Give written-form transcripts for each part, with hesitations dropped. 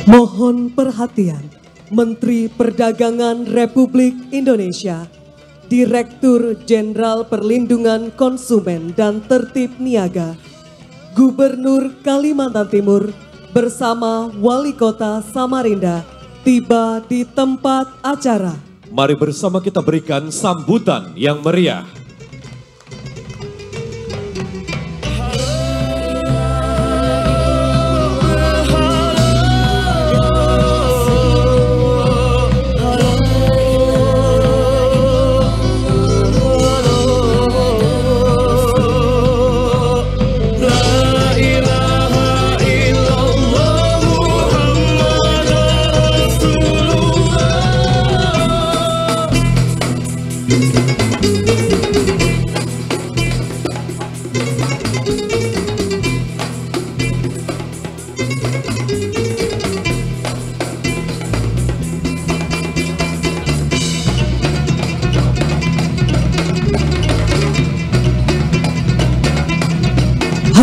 Mohon perhatian, Menteri Perdagangan Republik Indonesia, Direktur Jenderal Perlindungan Konsumen dan Tertib Niaga, Gubernur Kalimantan Timur bersama Wali Kota Samarinda tiba di tempat acara. Mari bersama kita berikan sambutan yang meriah.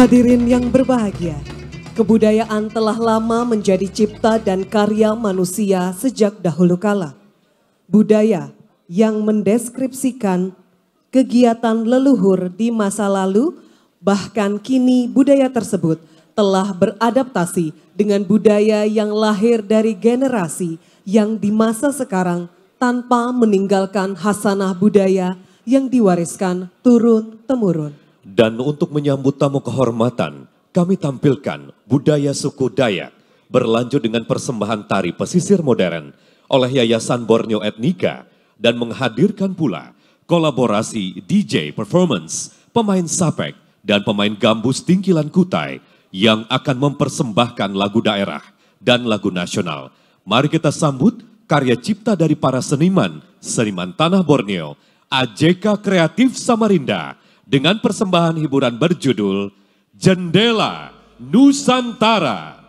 Hadirin yang berbahagia, kebudayaan telah lama menjadi cipta dan karya manusia sejak dahulu kala. Budaya yang mendeskripsikan kegiatan leluhur di masa lalu, bahkan kini budaya tersebut telah beradaptasi dengan budaya yang lahir dari generasi yang di masa sekarang tanpa meninggalkan khasanah budaya yang diwariskan turun-temurun. Dan untuk menyambut tamu kehormatan, kami tampilkan budaya suku Dayak berlanjut dengan persembahan tari pesisir modern oleh Yayasan Borneo Etnika dan menghadirkan pula kolaborasi DJ performance, pemain sapek dan pemain gambus Tingkilan Kutai yang akan mempersembahkan lagu daerah dan lagu nasional. Mari kita sambut karya cipta dari para seniman Tanah Borneo, AJK Kreatif Samarinda, dengan persembahan hiburan berjudul Jendela Nusantara.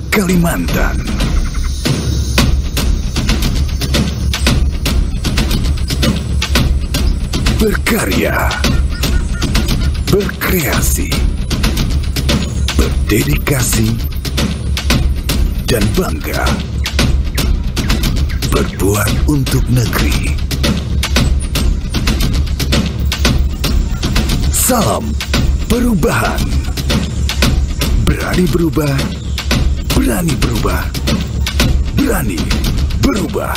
Kalimantan. Berkarya, berkreasi, berdedikasi, dan bangga berbuat untuk negeri. Salam perubahan. Berani berubah, berani berubah, berani berubah.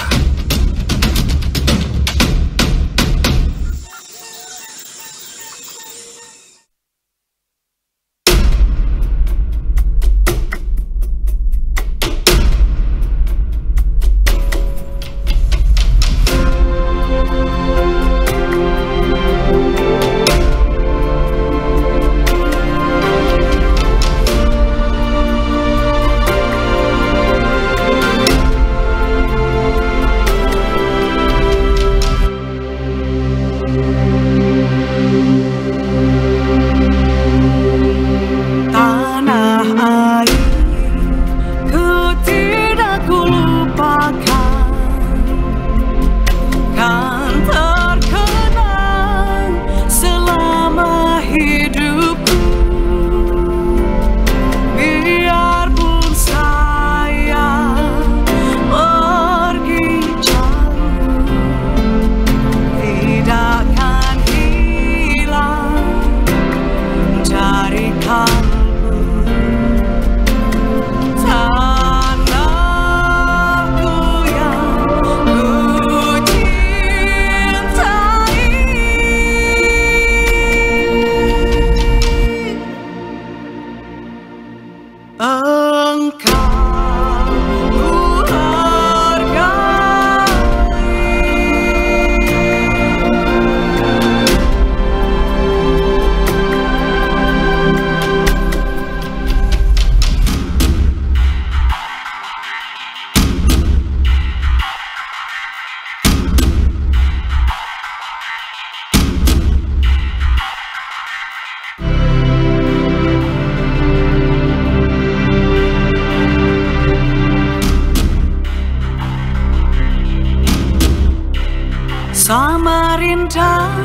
Samarinda,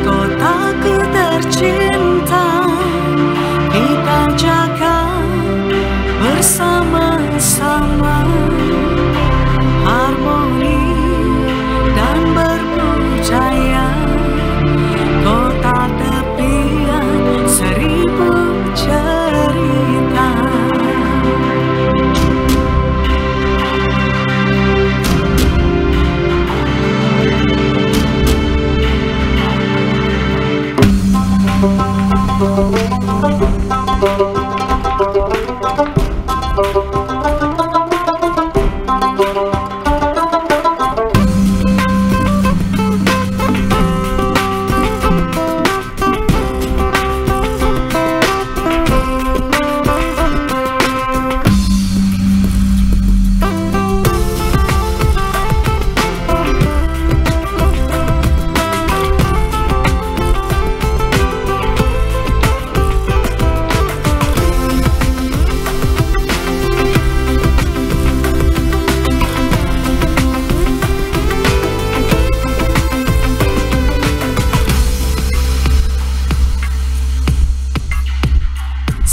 kotaku tercinta, kita jaga bersama-sama, harmoni dan berbudaya, kota tepian 1000 cerita.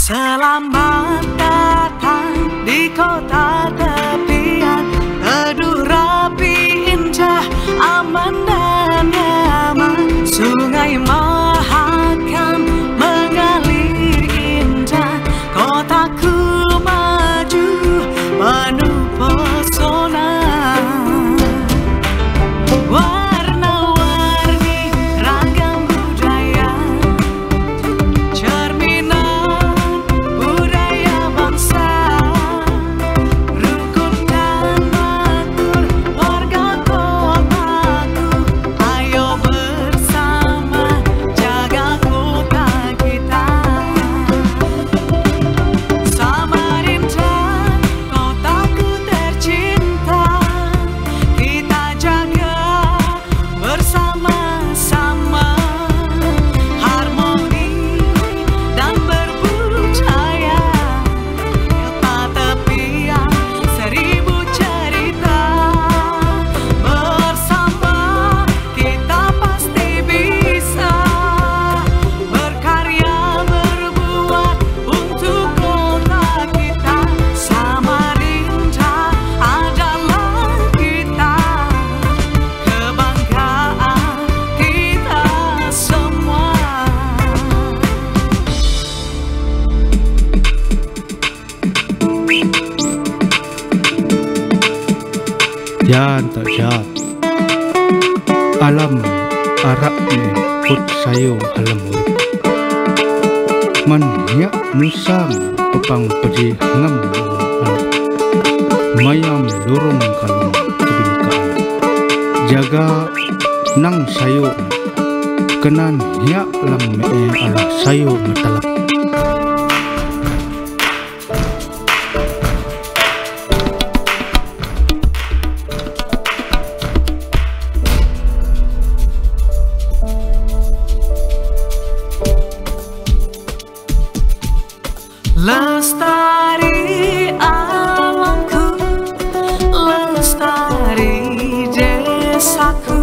Selamat datang di kota tepian, teduh rapi indah, aman dan nyaman. Sungai Mahakam mengalir indah, kotaku maju penuh pesona. Warna-warni ragam budaya, cerminan budaya bangsa. dan tak jati. Alam arakmu put sayo alam urip. Manyak musang pepang pedi ngam alam. Mayam lorong kalung kebinekaan. Jaga nang sayo kenan yak lam ala sayo metalap. Lestari alamku, lestari desaku,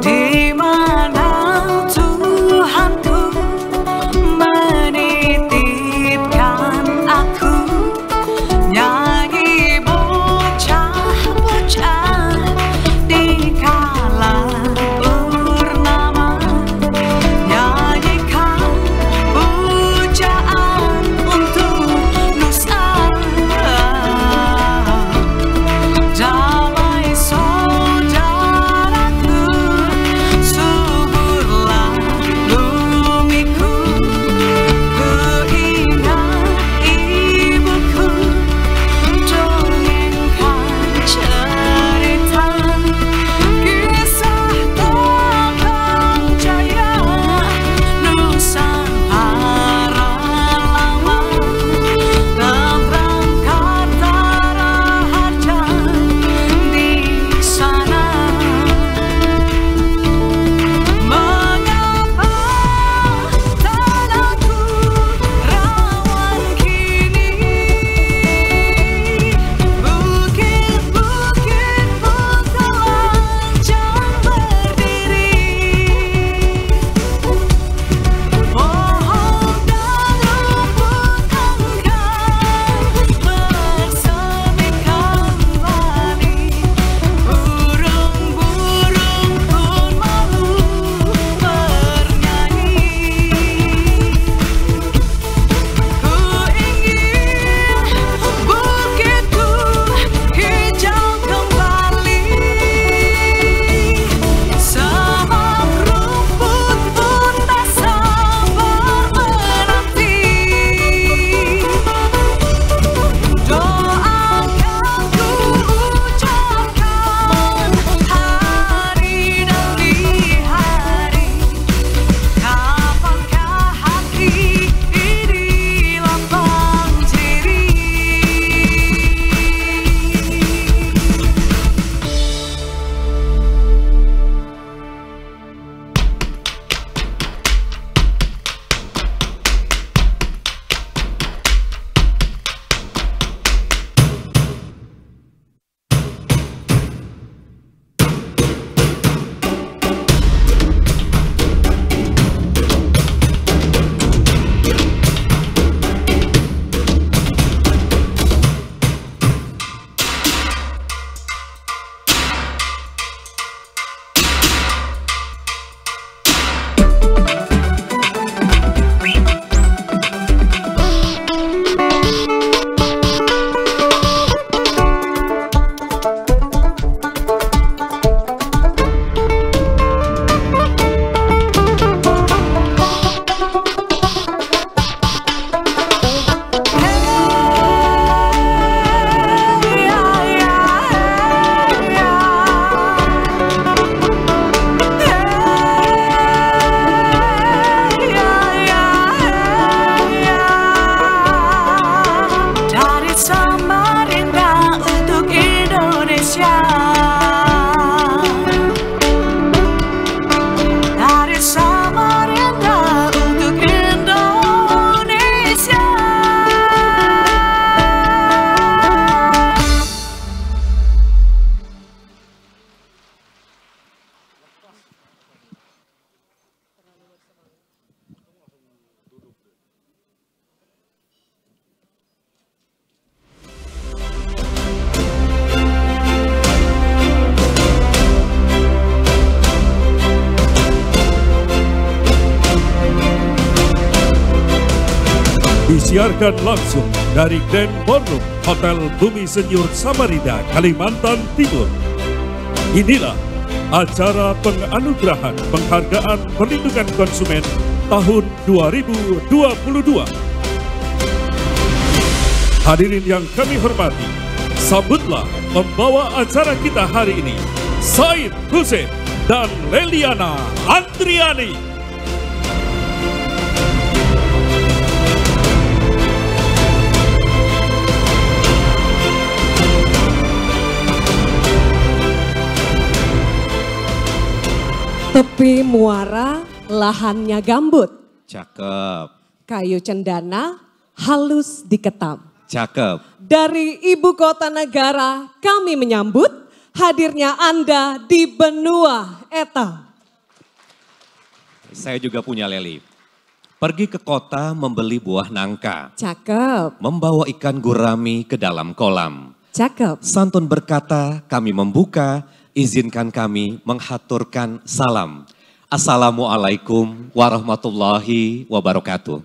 di mana Tuhanku menitipkan aku. Nyanyi bocah-bocah di kala purnama, nyanyikan pujaan untuk Nusa. Damai saudaraku, Disiarkan langsung dari Grand Ballroom Hotel Bumi Senyur Samarinda, Kalimantan Timur. Inilah acara penganugerahan penghargaan perlindungan konsumen tahun 2022. Hadirin yang kami hormati, sambutlah pembawa acara kita hari ini, Said Hussein dan Leliana Andriani. Tepi muara, lahannya gambut. Cakep. Kayu cendana, halus diketam. Cakep. Dari ibu kota negara, kami menyambut hadirnya Anda di benua Etam. Saya juga punya Leli. Pergi ke kota membeli buah nangka. Cakep. Membawa ikan gurami ke dalam kolam. Cakep. Santun berkata, kami membuka, izinkan kami menghaturkan salam. Assalamualaikum warahmatullahi wabarakatuh.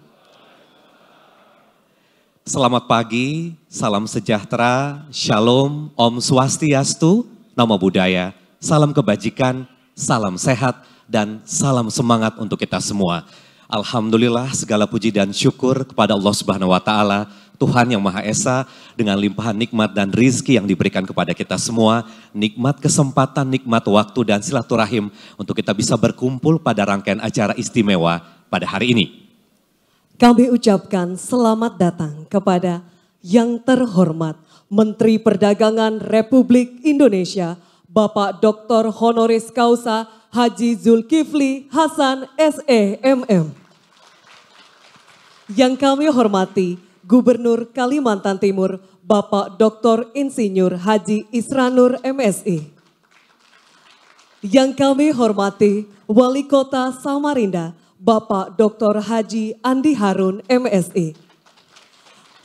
Selamat pagi, salam sejahtera, shalom, om swastiastu, namo buddhaya, salam kebajikan, salam sehat, dan salam semangat untuk kita semua. Alhamdulillah segala puji dan syukur kepada Allah Subhanahu wa Ta'ala, Tuhan yang Maha Esa, dengan limpahan nikmat dan rizki yang diberikan kepada kita semua, nikmat kesempatan, nikmat waktu dan silaturahim untuk kita bisa berkumpul pada rangkaian acara istimewa pada hari ini. Kami ucapkan selamat datang kepada yang terhormat Menteri Perdagangan Republik Indonesia, Bapak Dr. Honoris Causa Haji Zulkifli Hasan SEMM. Yang kami hormati Gubernur Kalimantan Timur, Bapak Dr. Insinyur Haji Isranur MSI. Yang kami hormati Wali Kota Samarinda, Bapak Dr. Haji Andi Harun MSI.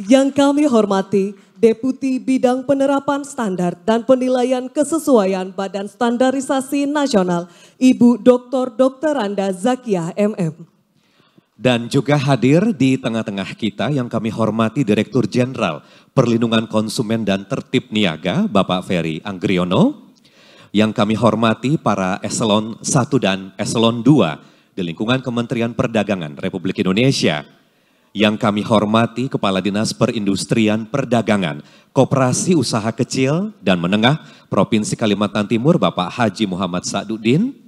Yang kami hormati Deputi Bidang Penerapan Standar dan Penilaian Kesesuaian Badan Standarisasi Nasional, Ibu Dr. Anda Zakiah MM. Dan juga hadir di tengah-tengah kita yang kami hormati Direktur Jenderal Perlindungan Konsumen dan Tertib Niaga, Bapak Ferry Anggriono. Yang kami hormati para eselon 1 dan eselon 2 di lingkungan Kementerian Perdagangan Republik Indonesia. Yang kami hormati Kepala Dinas Perindustrian Perdagangan, Koperasi Usaha Kecil dan Menengah Provinsi Kalimantan Timur, Bapak Haji Muhammad Sa'duddin.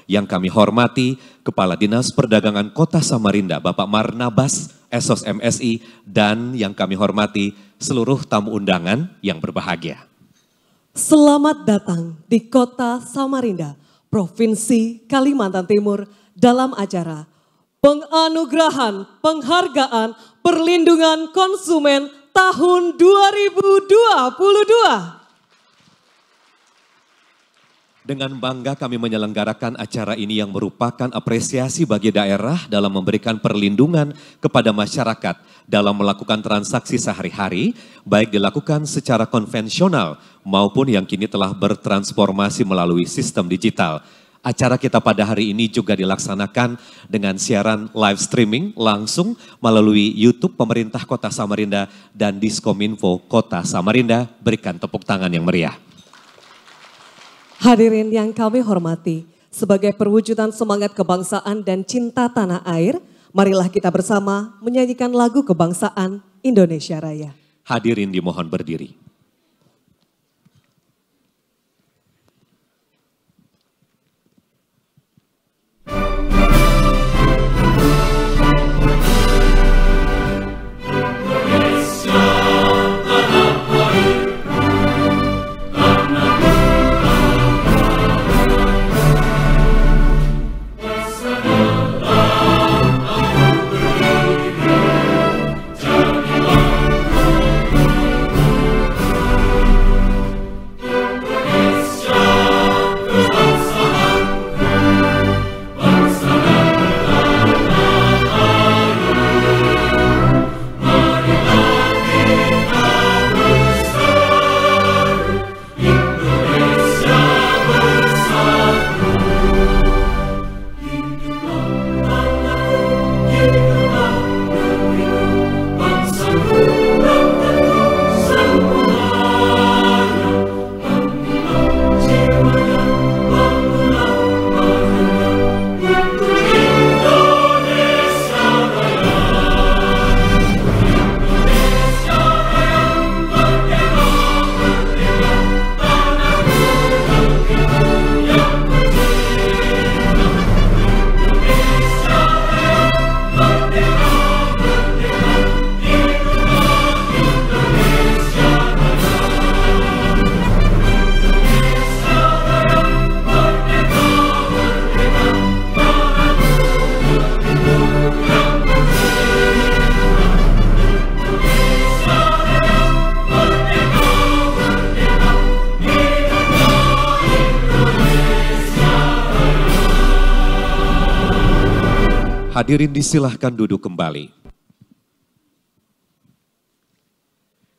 Yang kami hormati Kepala Dinas Perdagangan Kota Samarinda, Bapak Marnabas, Esos MSI, dan yang kami hormati seluruh tamu undangan yang berbahagia. Selamat datang di Kota Samarinda, Provinsi Kalimantan Timur dalam acara Penganugerahan Penghargaan Perlindungan Konsumen tahun 2022. Dengan bangga kami menyelenggarakan acara ini yang merupakan apresiasi bagi daerah dalam memberikan perlindungan kepada masyarakat dalam melakukan transaksi sehari-hari, baik dilakukan secara konvensional maupun yang kini telah bertransformasi melalui sistem digital. Acara kita pada hari ini juga dilaksanakan dengan siaran live streaming langsung melalui YouTube Pemerintah Kota Samarinda dan Diskominfo Kota Samarinda. Berikan tepuk tangan yang meriah. Hadirin yang kami hormati, sebagai perwujudan semangat kebangsaan dan cinta tanah air, marilah kita bersama menyanyikan lagu kebangsaan Indonesia Raya. Hadirin dimohon berdiri. Hadirin disilahkan duduk kembali.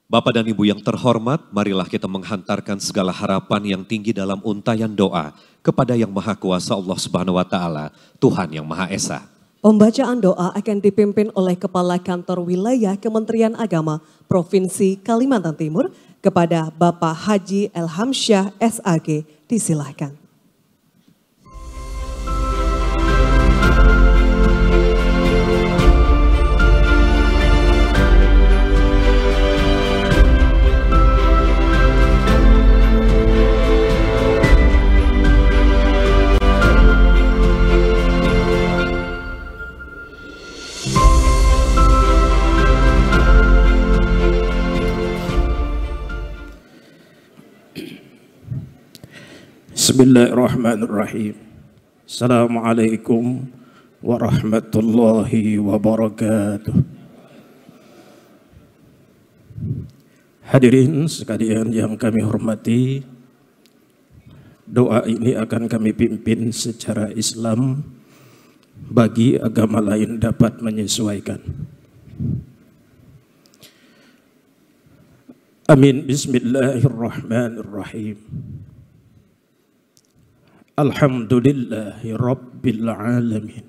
Bapak dan Ibu yang terhormat, marilah kita menghantarkan segala harapan yang tinggi dalam untayan doa kepada Yang Maha Kuasa Allah Subhanahu wa Ta'ala, Tuhan yang Maha Esa. Pembacaan doa akan dipimpin oleh Kepala Kantor Wilayah Kementerian Agama Provinsi Kalimantan Timur kepada Bapak Haji Elhamsyah SAG. Disilahkan. Bismillahirrahmanirrahim. Assalamualaikum warahmatullahi wabarakatuh. Hadirin sekalian yang kami hormati, doa ini akan kami pimpin secara Islam, bagi agama lain dapat menyesuaikan. Amin. Bismillahirrahmanirrahim. Alhamdulillahi Rabbil Alamin.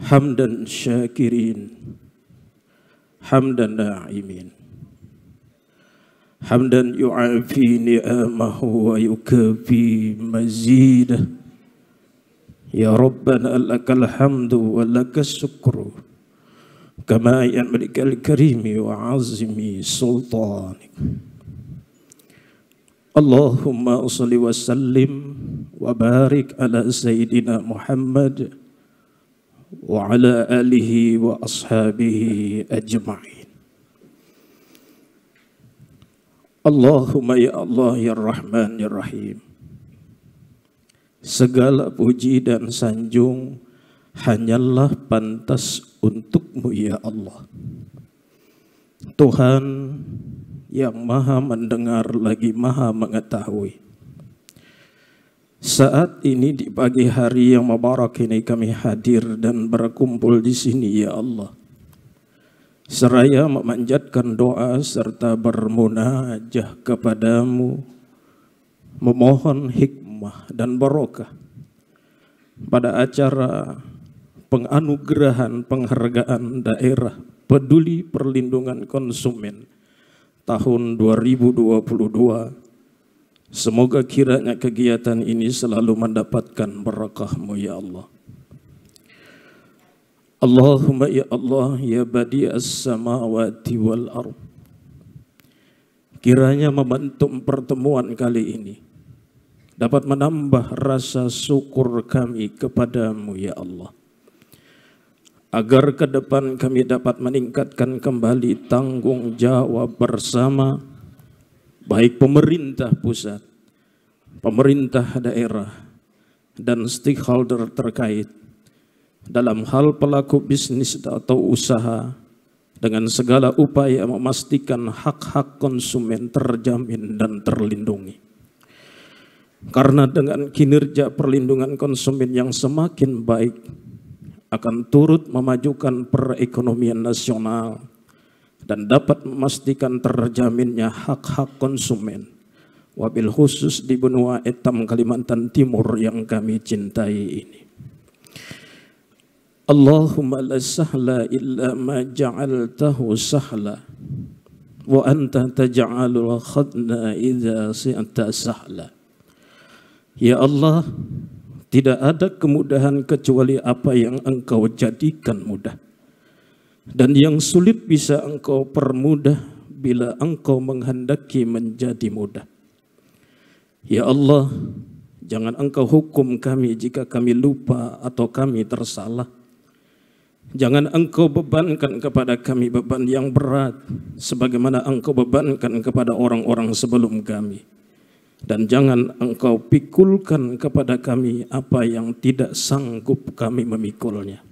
Hamdan syakirin, hamdan na'imin, hamdan yu'afi ni'amahu wa yukafi mazidah. Ya Rabbana lakal hamdu wa lakas syukru kama yamlikal karimi wa azimi sultanik. Allahumma salli wa sallim wa barik ala Sayyidina Muhammad wa ala alihi wa ashabihi ajma'in. Allahumma ya Allah ya Rahman ya Rahim. Segala puji dan sanjung hanyalah pantas untukmu ya Allah. Tuhan yang maha mendengar lagi maha mengetahui. Saat ini di pagi hari yang mubarak ini kami hadir dan berkumpul di sini ya Allah. Seraya memanjatkan doa serta bermunajah kepadamu, memohon hikmah dan barokah pada acara penganugerahan penghargaan daerah peduli perlindungan konsumen tahun 2022. Semoga kiranya kegiatan ini selalu mendapatkan berkah-Mu ya Allah. Allahumma ya Allah ya badi'as samawati wal ardh. Kiranya momentum pertemuan kali ini dapat menambah rasa syukur kami kepadamu ya Allah. Agar ke depan kami dapat meningkatkan kembali tanggung jawab bersama, baik pemerintah pusat, pemerintah daerah, dan stakeholder terkait dalam hal pelaku bisnis atau usaha dengan segala upaya memastikan hak-hak konsumen terjamin dan terlindungi. Karena dengan kinerja perlindungan konsumen yang semakin baik, akan turut memajukan perekonomian nasional dan dapat memastikan terjaminnya hak-hak konsumen, wabil khusus di benua etam Kalimantan Timur yang kami cintai ini. Allahumma la sahla illa ma ja'altahu sahla wa anta taj'alul khadna idza si'ta sahla. Ya Allah, tidak ada kemudahan kecuali apa yang Engkau jadikan mudah. Dan yang sulit bisa Engkau permudah bila Engkau menghendaki menjadi mudah. Ya Allah, jangan Engkau hukum kami jika kami lupa atau kami tersalah. Jangan Engkau bebankan kepada kami beban yang berat sebagaimana Engkau bebankan kepada orang-orang sebelum kami. Dan jangan Engkau pikulkan kepada kami apa yang tidak sanggup kami memikulnya.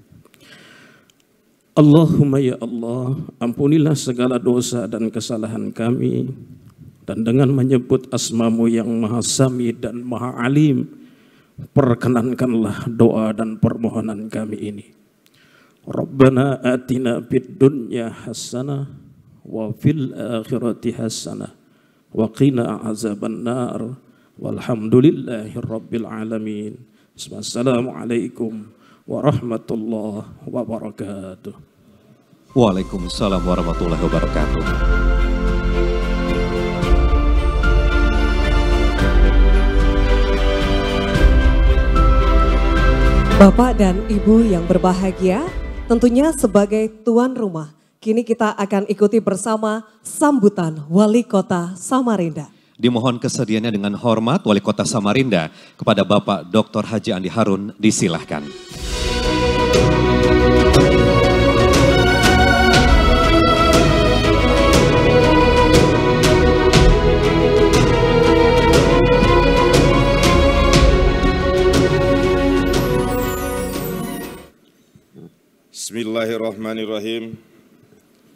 Allahumma ya Allah, ampunilah segala dosa dan kesalahan kami. Dan dengan menyebut asma-Mu yang Maha Sami dan Maha Alim, perkenankanlah doa dan permohonan kami ini. Rabbana atina fid dunya hasanah wa fil akhirati hasanah wa qina azabannar walhamdulillahi rabbil alamin. Wassalamualaikum warahmatullahi wabarakatuh. Waalaikumsalam warahmatullahi wabarakatuh. Bapak dan Ibu yang berbahagia, tentunya sebagai tuan rumah, kini kita akan ikuti bersama sambutan Wali Kota Samarinda. Dimohon kesediaannya dengan hormat Wali Kota Samarinda kepada Bapak Dr. Haji Andi Harun, disilahkan. Bismillahirrahmanirrahim.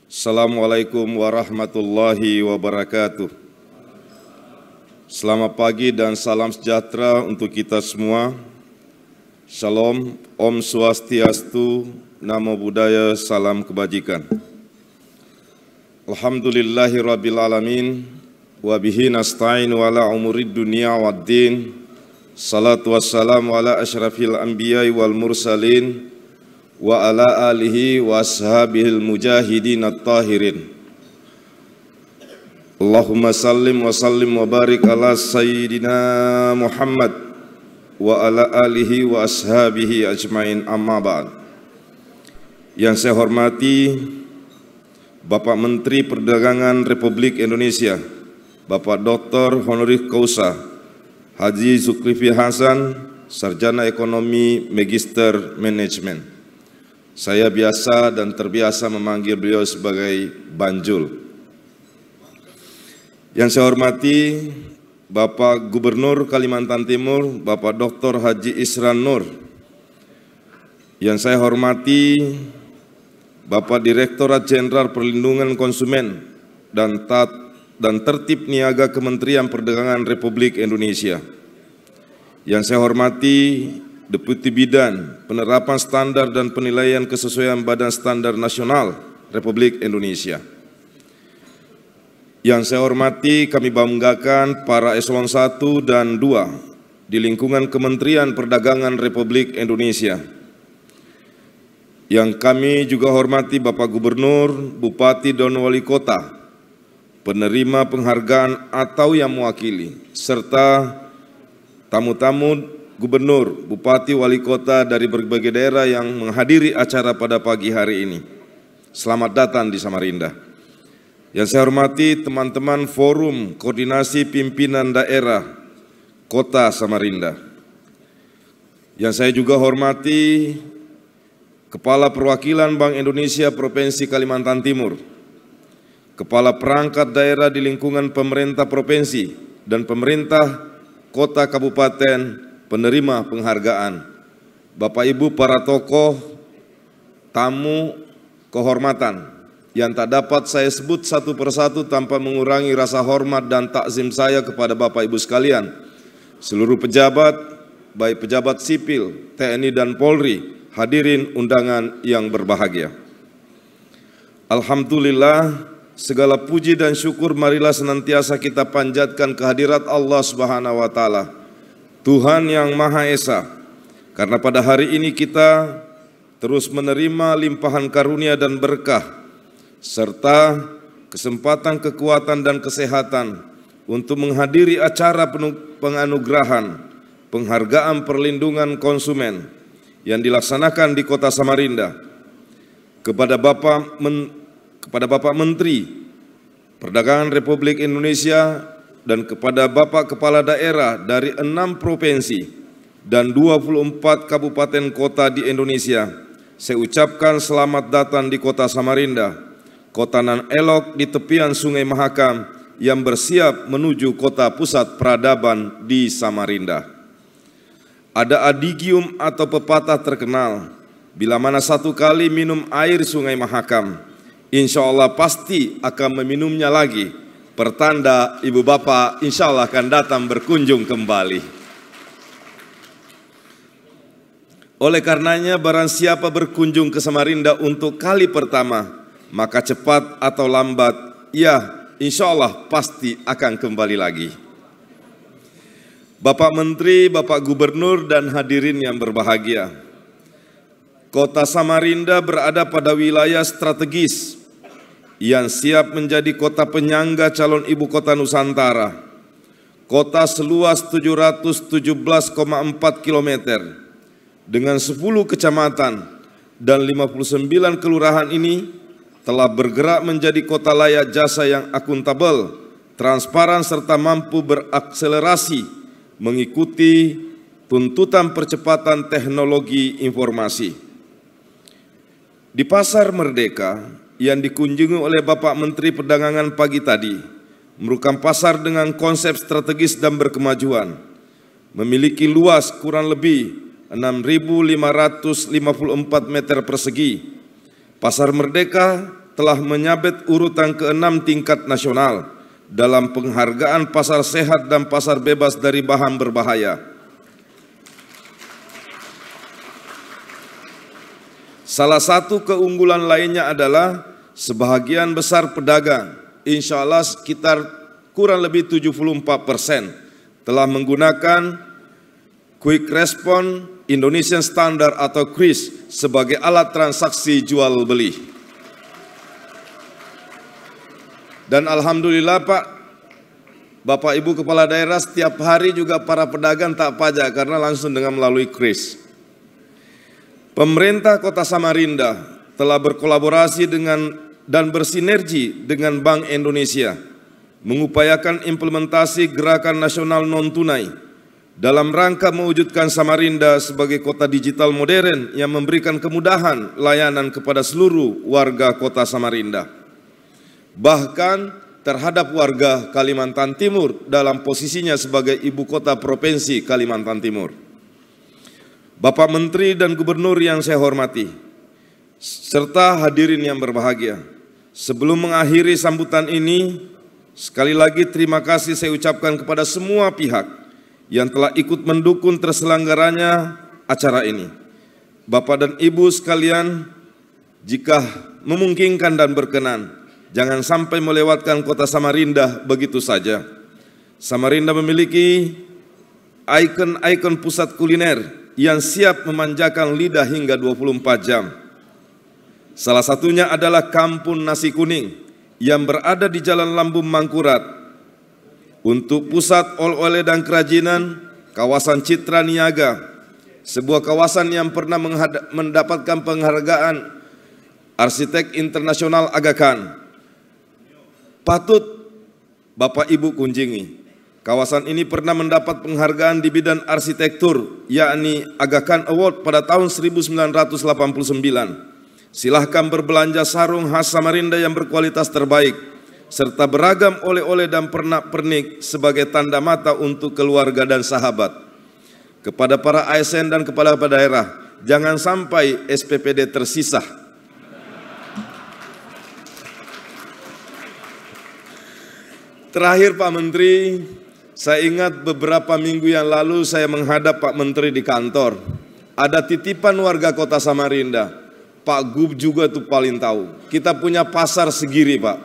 Assalamualaikum warahmatullahi wabarakatuh. Selamat pagi dan salam sejahtera untuk kita semua. Shalom, Om Swastiastu, Namo Buddhaya, salam kebajikan. Alhamdulillahirabbil alamin, wa bihi nasta'inu ala umurid dunya waddin. Salatu wassalamu ala asyrafil anbiya'i wal mursalin wa ala alihi wa ashabihil mujahidin at-tahirin. Allahumma sallim wa sallim wa barik ala sayyidina Muhammad wa ala alihi wa ashabihi ajmain, amma ba'd. Yang saya hormati Bapak Menteri Perdagangan Republik Indonesia, Bapak Dr. Honoris Causa Haji Zulkifli Hasan, Sarjana Ekonomi Magister Manajemen. Saya biasa dan terbiasa memanggil beliau sebagai Banjul. Yang saya hormati Bapak Gubernur Kalimantan Timur, Bapak Dr. Haji Isran Nur. Yang saya hormati Bapak Direktorat Jenderal Perlindungan Konsumen dan Tertib Niaga Kementerian Perdagangan Republik Indonesia. Yang saya hormati Deputi Bidang Penerapan Standar dan Penilaian Kesesuaian Badan Standar Nasional Republik Indonesia. Yang saya hormati, kami banggakan para eselon 1 dan 2 di lingkungan Kementerian Perdagangan Republik Indonesia. Yang kami juga hormati Bapak Gubernur, Bupati dan Wali Kota, penerima penghargaan atau yang mewakili, serta tamu-tamu Gubernur, Bupati, Wali Kota dari berbagai daerah yang menghadiri acara pada pagi hari ini. Selamat datang di Samarinda. Yang saya hormati teman-teman Forum Koordinasi Pimpinan Daerah Kota Samarinda. Yang saya juga hormati Kepala Perwakilan Bank Indonesia Provinsi Kalimantan Timur, Kepala Perangkat Daerah di lingkungan pemerintah provinsi dan pemerintah kota kabupaten penerima penghargaan, Bapak Ibu para tokoh, tamu kehormatan yang tak dapat saya sebut satu persatu tanpa mengurangi rasa hormat dan takzim saya kepada Bapak Ibu sekalian, seluruh pejabat, baik pejabat sipil, TNI dan Polri, hadirin undangan yang berbahagia. Alhamdulillah, segala puji dan syukur marilah senantiasa kita panjatkan kehadirat Allah Subhanahu wa Ta'ala, Tuhan yang Maha Esa, karena pada hari ini kita terus menerima limpahan karunia dan berkah, serta kesempatan, kekuatan, dan kesehatan untuk menghadiri acara penganugerahan penghargaan perlindungan konsumen yang dilaksanakan di Kota Samarinda. Kepada Bapak Menteri Perdagangan Republik Indonesia dan kepada Bapak Kepala Daerah dari 6 provinsi dan 24 kabupaten kota di Indonesia, saya ucapkan selamat datang di Kota Samarinda, kota nan elok di tepian Sungai Mahakam yang bersiap menuju kota pusat peradaban di Samarinda. Ada adigium atau pepatah terkenal, bila mana satu kali minum air Sungai Mahakam, insya Allah pasti akan meminumnya lagi. Pertanda Ibu Bapak insya Allah akan datang berkunjung kembali. Oleh karenanya barang siapa berkunjung ke Samarinda untuk kali pertama, maka cepat atau lambat, ya insya Allah pasti akan kembali lagi. Bapak Menteri, Bapak Gubernur dan hadirin yang berbahagia, Kota Samarinda berada pada wilayah strategis yang siap menjadi kota penyangga calon ibu kota Nusantara. Kota seluas 717,4 km dengan 10 kecamatan dan 59 kelurahan ini telah bergerak menjadi kota layak jasa yang akuntabel, transparan serta mampu berakselerasi mengikuti tuntutan percepatan teknologi informasi. Di Pasar Merdeka yang dikunjungi oleh Bapak Menteri Perdagangan pagi tadi merupakan pasar dengan konsep strategis dan berkemajuan, memiliki luas kurang lebih 6.554 meter persegi. Pasar Merdeka telah menyabet urutan ke-6 tingkat nasional dalam penghargaan pasar sehat dan pasar bebas dari bahan berbahaya. Salah satu keunggulan lainnya adalah sebahagian besar pedagang, insya Allah sekitar kurang lebih 74% telah menggunakan Quick Response Indonesian Standard atau QRIS sebagai alat transaksi jual beli. Dan alhamdulillah Pak, Bapak Ibu Kepala Daerah, setiap hari juga para pedagang tak pajak karena langsung dengan melalui QRIS. Pemerintah Kota Samarinda telah berkolaborasi dengan dan bersinergi dengan Bank Indonesia mengupayakan implementasi gerakan nasional non-tunai dalam rangka mewujudkan Samarinda sebagai kota digital modern yang memberikan kemudahan layanan kepada seluruh warga Kota Samarinda, bahkan terhadap warga Kalimantan Timur dalam posisinya sebagai ibu kota provinsi Kalimantan Timur. Bapak Menteri dan Gubernur yang saya hormati, serta hadirin yang berbahagia, sebelum mengakhiri sambutan ini, sekali lagi terima kasih saya ucapkan kepada semua pihak yang telah ikut mendukung terselenggaranya acara ini. Bapak dan Ibu sekalian, jika memungkinkan dan berkenan, jangan sampai melewatkan Kota Samarinda begitu saja. Samarinda memiliki ikon-ikon pusat kuliner yang siap memanjakan lidah hingga 24 jam. Salah satunya adalah Kampung Nasi Kuning yang berada di Jalan Lambung Mangkurat. Untuk pusat oleh-oleh dan kerajinan, kawasan Citra Niaga, sebuah kawasan yang pernah mendapatkan penghargaan arsitek internasional Aga Khan. Patut Bapak Ibu kunjungi. Kawasan ini pernah mendapat penghargaan di bidang arsitektur, yakni Aga Khan Award pada tahun 1989. Silahkan berbelanja sarung khas Samarinda yang berkualitas terbaik, serta beragam oleh-oleh dan pernak-pernik sebagai tanda mata untuk keluarga dan sahabat. Kepada para ASN dan kepala daerah, jangan sampai SPPD tersisa. Terakhir Pak Menteri, saya ingat beberapa minggu yang lalu saya menghadap Pak Menteri di kantor. Ada titipan warga Kota Samarinda, Pak Gub juga tuh paling tahu. Kita punya pasar Segiri Pak.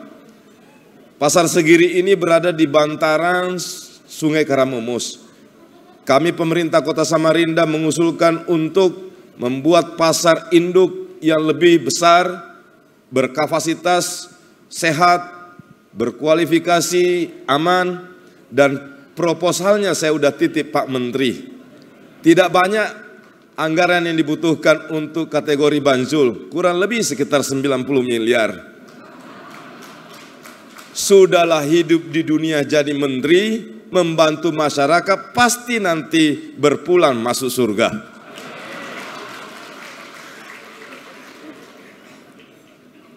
Pasar Segiri ini berada di bantaran Sungai Karamumus. Kami pemerintah Kota Samarinda mengusulkan untuk membuat pasar induk yang lebih besar, berkapasitas, sehat, berkualifikasi, aman, dan proposalnya saya udah titip Pak Menteri. Tidak banyak anggaran yang dibutuhkan untuk kategori Banjul, kurang lebih sekitar 90 miliar. Sudahlah hidup di dunia jadi menteri, membantu masyarakat, pasti nanti berpulang masuk surga.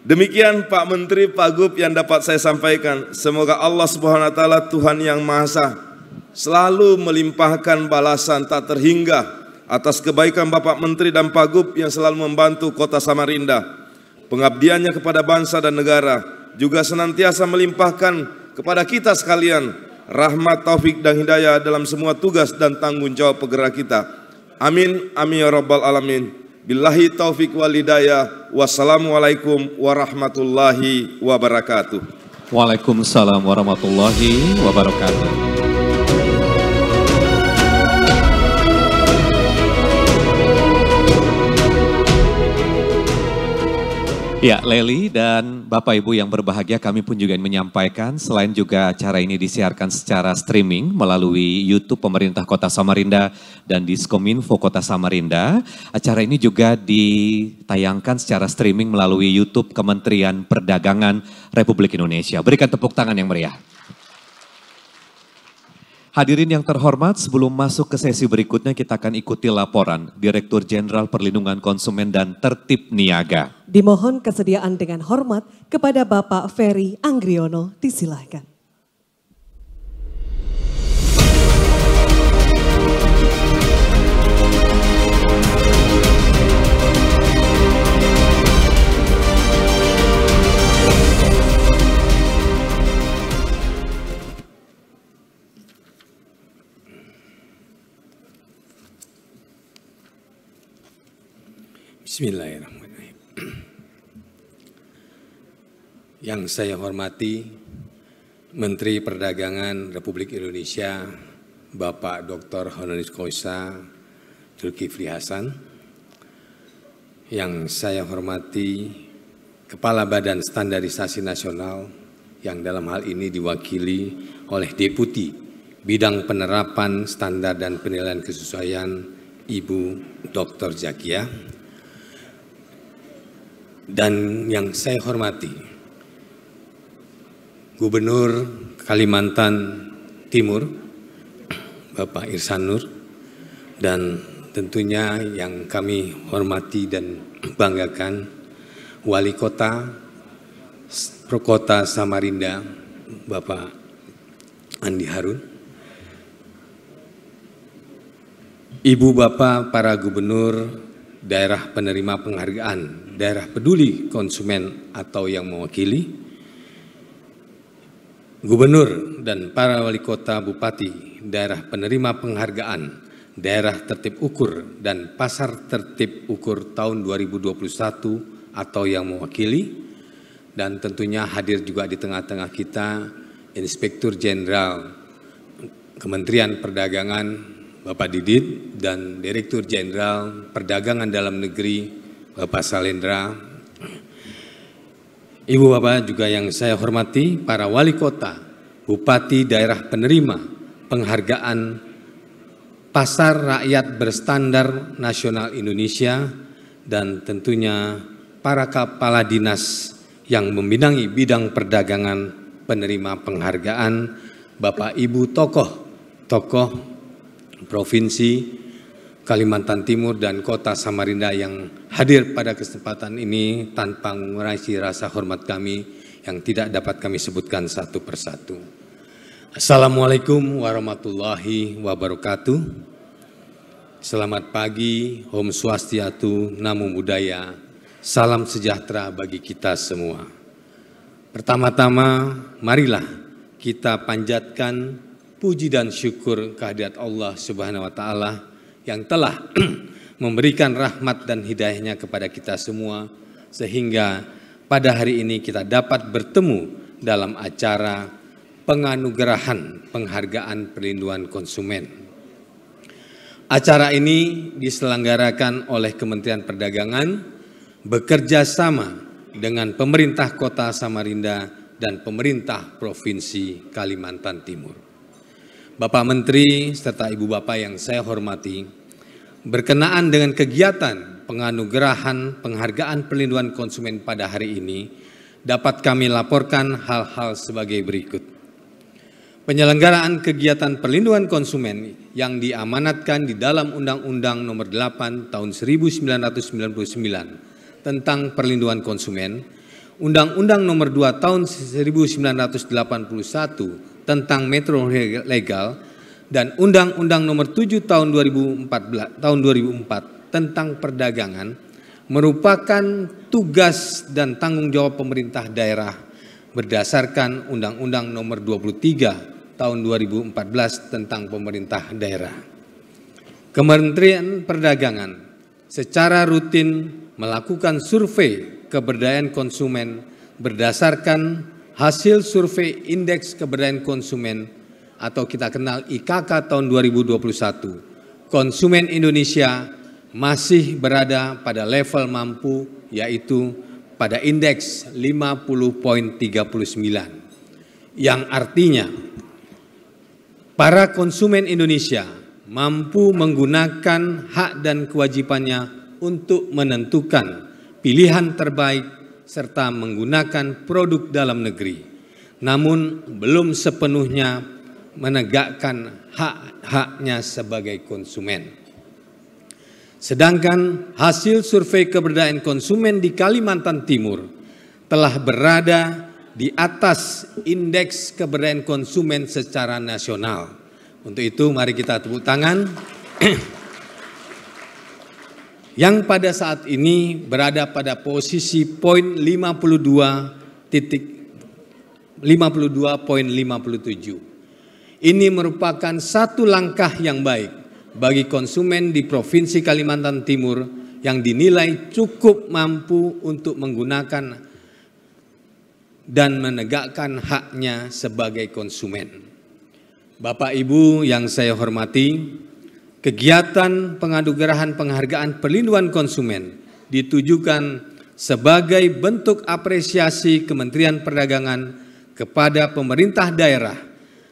Demikian Pak Menteri, Pak Gub yang dapat saya sampaikan. Semoga Allah Subhanahu wa taala, Tuhan yang Maha Esa, selalu melimpahkan balasan tak terhingga atas kebaikan Bapak Menteri dan Pak Gub yang selalu membantu Kota Samarinda. Pengabdiannya kepada bangsa dan negara juga senantiasa melimpahkan kepada kita sekalian rahmat, taufik dan hidayah dalam semua tugas dan tanggung jawab pegawai kita. Amin, amin ya rabbal alamin. Billahi taufik wal hidayah. Wassalamualaikum warahmatullahi wabarakatuh. Waalaikumsalam warahmatullahi wabarakatuh. Ya, Leli dan Bapak Ibu yang berbahagia, kami pun juga ingin menyampaikan, selain juga acara ini disiarkan secara streaming melalui YouTube Pemerintah Kota Samarinda dan Diskominfo Kota Samarinda, acara ini juga ditayangkan secara streaming melalui YouTube Kementerian Perdagangan Republik Indonesia. Berikan tepuk tangan yang meriah. Hadirin yang terhormat, sebelum masuk ke sesi berikutnya kita akan ikuti laporan Direktur Jenderal Perlindungan Konsumen dan Tertib Niaga. Dimohon kesediaan dengan hormat kepada Bapak Ferry Anggriono, disilahkan. Bismillahirrahmanirrahim. Yang saya hormati Menteri Perdagangan Republik Indonesia Bapak Dr. Honoris Causa Zulkifli Hasan. Yang saya hormati Kepala Badan Standarisasi Nasional yang dalam hal ini diwakili oleh Deputi Bidang Penerapan Standar dan Penilaian Kesesuaian Ibu Dr. Zakia. Dan yang saya hormati Gubernur Kalimantan Timur Bapak Ihsanur, dan tentunya yang kami hormati dan banggakan Wali Kota Prokota Samarinda Bapak Andi Harun, Ibu Bapak para Gubernur daerah penerima penghargaan daerah peduli konsumen atau yang mewakili, Gubernur dan para wali kota bupati daerah penerima penghargaan daerah tertib ukur dan pasar tertib ukur tahun 2021 atau yang mewakili, dan tentunya hadir juga di tengah-tengah kita Inspektur Jenderal Kementerian Perdagangan Bapak Didit dan Direktur Jenderal Perdagangan Dalam Negeri Bapak Salendra, Ibu Bapak juga yang saya hormati, para wali kota, bupati daerah penerima penghargaan Pasar Rakyat Berstandar Nasional Indonesia, dan tentunya para kepala dinas yang membidangi bidang perdagangan penerima penghargaan, Bapak Ibu tokoh Provinsi Kalimantan Timur dan Kota Samarinda yang hadir pada kesempatan ini tanpa mengurangi rasa hormat kami yang tidak dapat kami sebutkan satu persatu. Assalamualaikum warahmatullahi wabarakatuh. Selamat pagi, Om Swastiastu, Namo Buddhaya, salam sejahtera bagi kita semua. Pertama-tama, marilah kita panjatkan puji dan syukur kehadirat Allah Subhanahu wa Ta'ala yang telah memberikan rahmat dan hidayahnya kepada kita semua, sehingga pada hari ini kita dapat bertemu dalam acara penganugerahan penghargaan perlindungan konsumen. Acara ini diselenggarakan oleh Kementerian Perdagangan bekerja sama dengan pemerintah Kota Samarinda dan pemerintah Provinsi Kalimantan Timur. Bapak Menteri serta Ibu Bapak yang saya hormati, berkenaan dengan kegiatan penganugerahan penghargaan perlindungan konsumen pada hari ini, dapat kami laporkan hal-hal sebagai berikut. Penyelenggaraan kegiatan perlindungan konsumen yang diamanatkan di dalam Undang-Undang Nomor 8 Tahun 1999 tentang perlindungan konsumen, Undang-Undang Nomor 2 Tahun 1981 tentang metro legal, dan Undang-Undang Nomor 7 Tahun 2004 tentang perdagangan merupakan tugas dan tanggung jawab pemerintah daerah berdasarkan Undang-Undang Nomor 23 Tahun 2014 tentang pemerintah daerah. Kementerian Perdagangan secara rutin melakukan survei keberdayaan konsumen berdasarkan hasil survei Indeks Keberdayaan Konsumen atau kita kenal IKK tahun 2021. Konsumen Indonesia masih berada pada level mampu, yaitu pada indeks 50,39, yang artinya para konsumen Indonesia mampu menggunakan hak dan kewajibannya untuk menentukan pilihan terbaik serta menggunakan produk dalam negeri, namun belum sepenuhnya menegakkan hak-haknya sebagai konsumen. Sedangkan hasil survei keberdayaan konsumen di Kalimantan Timur telah berada di atas indeks keberdayaan konsumen secara nasional. Untuk itu mari kita tepuk tangan. Yang pada saat ini berada pada posisi poin 52,57. Ini merupakan satu langkah yang baik bagi konsumen di Provinsi Kalimantan Timur yang dinilai cukup mampu untuk menggunakan dan menegakkan haknya sebagai konsumen. Bapak Ibu yang saya hormati, kegiatan penganugerahan penghargaan perlindungan konsumen ditujukan sebagai bentuk apresiasi Kementerian Perdagangan kepada pemerintah daerah,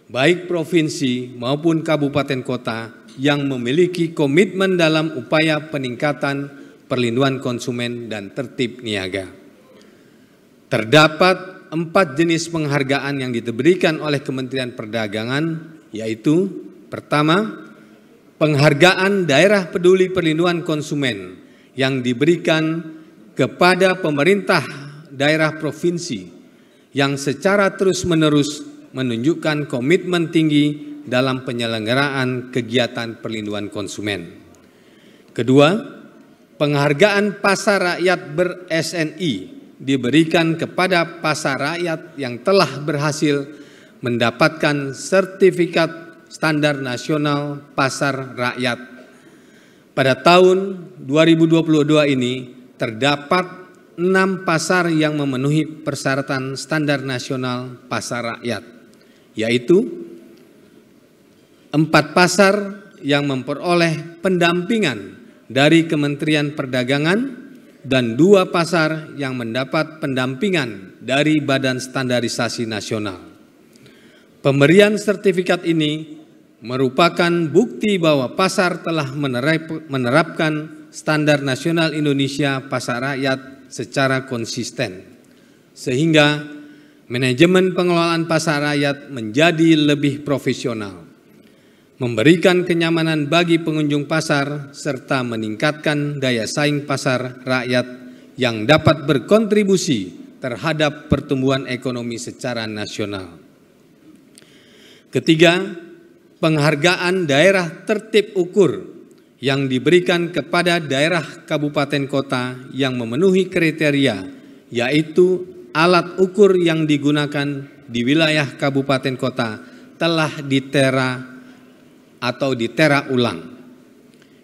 baik provinsi maupun kabupaten kota yang memiliki komitmen dalam upaya peningkatan perlindungan konsumen dan tertib niaga. Terdapat 4 jenis penghargaan yang diberikan oleh Kementerian Perdagangan, yaitu pertama, penghargaan daerah peduli perlindungan konsumen yang diberikan kepada pemerintah daerah provinsi yang secara terus-menerus menunjukkan komitmen tinggi dalam penyelenggaraan kegiatan perlindungan konsumen. Kedua, penghargaan pasar rakyat ber-SNI diberikan kepada pasar rakyat yang telah berhasil mendapatkan sertifikat standar nasional pasar rakyat. Pada tahun 2022 ini terdapat 6 pasar yang memenuhi persyaratan standar nasional pasar rakyat, yaitu 4 pasar yang memperoleh pendampingan dari Kementerian Perdagangan dan 2 pasar yang mendapat pendampingan dari Badan Standarisasi Nasional. Pemberian sertifikat ini merupakan bukti bahwa pasar telah menerapkan standar nasional Indonesia pasar rakyat secara konsisten, sehingga manajemen pengelolaan pasar rakyat menjadi lebih profesional, memberikan kenyamanan bagi pengunjung pasar, serta meningkatkan daya saing pasar rakyat yang dapat berkontribusi terhadap pertumbuhan ekonomi secara nasional. Ketiga, penghargaan daerah tertib ukur yang diberikan kepada daerah kabupaten kota yang memenuhi kriteria, yaitu alat ukur yang digunakan di wilayah kabupaten kota telah ditera atau ditera ulang.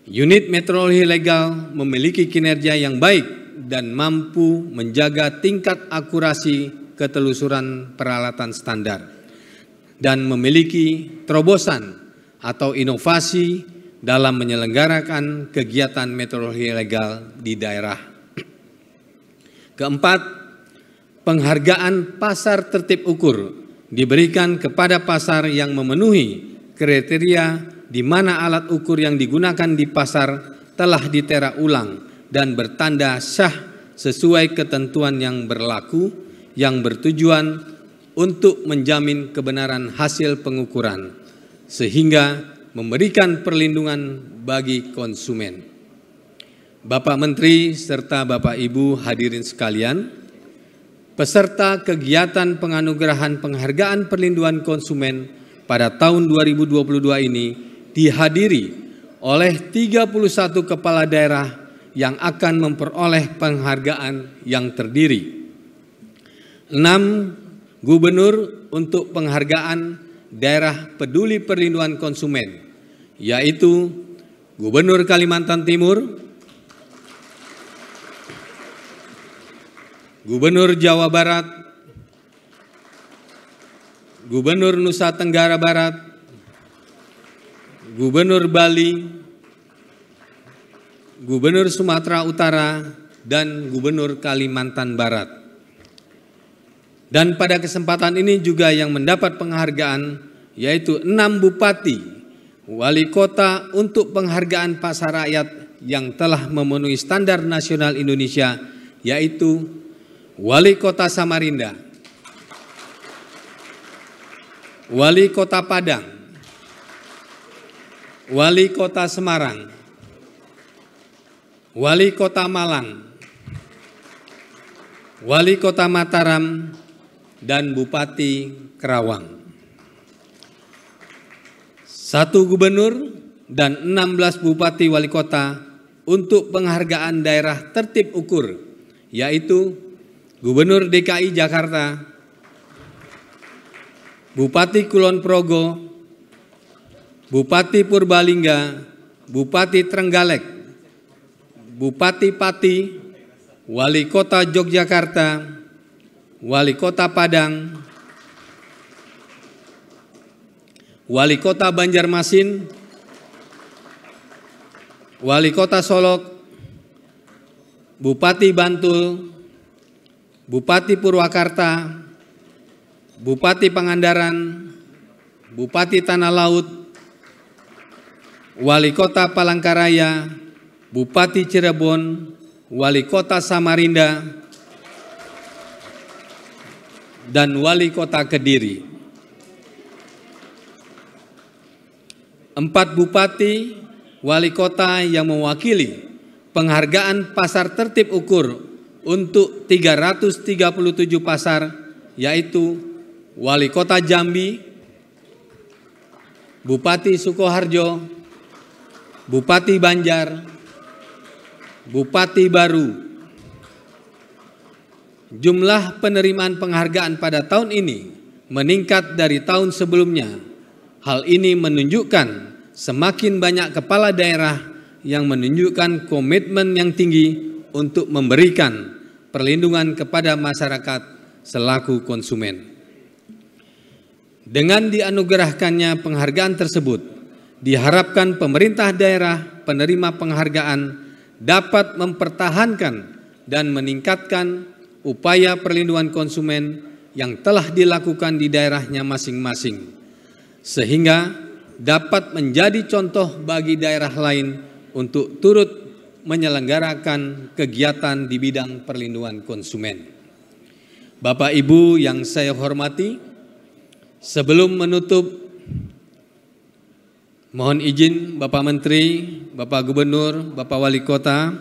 Unit metrologi legal memiliki kinerja yang baik dan mampu menjaga tingkat akurasi ketelusuran peralatan standar dan memiliki terobosan atau inovasi dalam menyelenggarakan kegiatan metrologi legal di daerah. Keempat, penghargaan pasar tertib ukur diberikan kepada pasar yang memenuhi kriteria di mana alat ukur yang digunakan di pasar telah ditera ulang dan bertanda sah sesuai ketentuan yang berlaku yang bertujuan untuk menjamin kebenaran hasil pengukuran, sehingga memberikan perlindungan bagi konsumen. Bapak Menteri serta Bapak Ibu hadirin sekalian, peserta kegiatan penganugerahan penghargaan perlindungan konsumen pada tahun 2022 ini dihadiri oleh 31 kepala daerah yang akan memperoleh penghargaan yang terdiri 6 gubernur untuk penghargaan daerah peduli perlindungan konsumen, yaitu Gubernur Kalimantan Timur, Gubernur Jawa Barat, Gubernur Nusa Tenggara Barat, Gubernur Bali, Gubernur Sumatera Utara, dan Gubernur Kalimantan Barat. Dan pada kesempatan ini juga yang mendapat penghargaan yaitu 6 bupati, wali kota untuk penghargaan pasar rakyat yang telah memenuhi standar nasional Indonesia, yaitu Wali Kota Samarinda, Wali Kota Padang, Wali Kota Semarang, Wali Kota Malang, Wali Kota Mataram, dan Bupati Kerawang. 1 gubernur dan 16 bupati wali kota untuk penghargaan daerah tertib ukur, yaitu Gubernur DKI Jakarta, Bupati Kulon Progo, Bupati Purbalingga, Bupati Trenggalek, Bupati Pati, Wali Kota Yogyakarta, Wali Kota Padang, Wali Kota Banjarmasin, Wali Kota Solok, Bupati Bantul, Bupati Purwakarta, Bupati Pangandaran, Bupati Tanah Laut, Wali Kota Palangkaraya, Bupati Cirebon, Wali Kota Samarinda, dan Wali Kota Kediri. 4 bupati wali kota yang mewakili penghargaan pasar tertib ukur untuk 337 pasar, yaitu Wali Kota Jambi, Bupati Sukoharjo, Bupati Banjar, Bupati Baru. Jumlah penerimaan penghargaan pada tahun ini meningkat dari tahun sebelumnya. Hal ini menunjukkan semakin banyak kepala daerah yang menunjukkan komitmen yang tinggi untuk memberikan perlindungan kepada masyarakat selaku konsumen. Dengan dianugerahkannya penghargaan tersebut, diharapkan pemerintah daerah penerima penghargaan dapat mempertahankan dan meningkatkan upaya perlindungan konsumen yang telah dilakukan di daerahnya masing-masing, sehingga dapat menjadi contoh bagi daerah lain untuk turut menyelenggarakan kegiatan di bidang perlindungan konsumen. Bapak Ibu yang saya hormati, sebelum menutup, mohon izin Bapak Menteri, Bapak Gubernur, Bapak Wali Kota,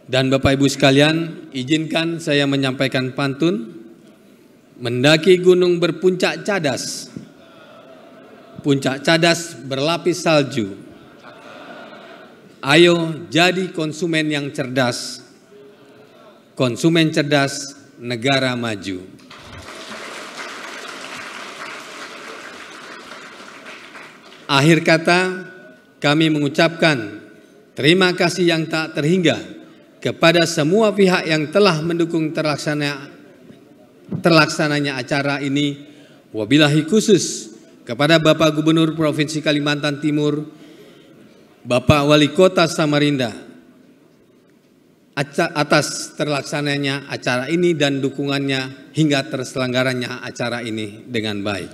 dan Bapak Ibu sekalian, izinkan saya menyampaikan pantun. Mendaki gunung berpuncak cadas, puncak cadas berlapis salju. Ayo jadi konsumen yang cerdas. Konsumen cerdas, negara maju. Akhir kata, kami mengucapkan terima kasih yang tak terhingga kepada semua pihak yang telah mendukung terlaksananya acara ini. Wabillahi khusus kepada Bapak Gubernur Provinsi Kalimantan Timur, Bapak Wali Kota Samarinda, atas terlaksananya acara ini dan dukungannya hingga terselenggaranya acara ini dengan baik.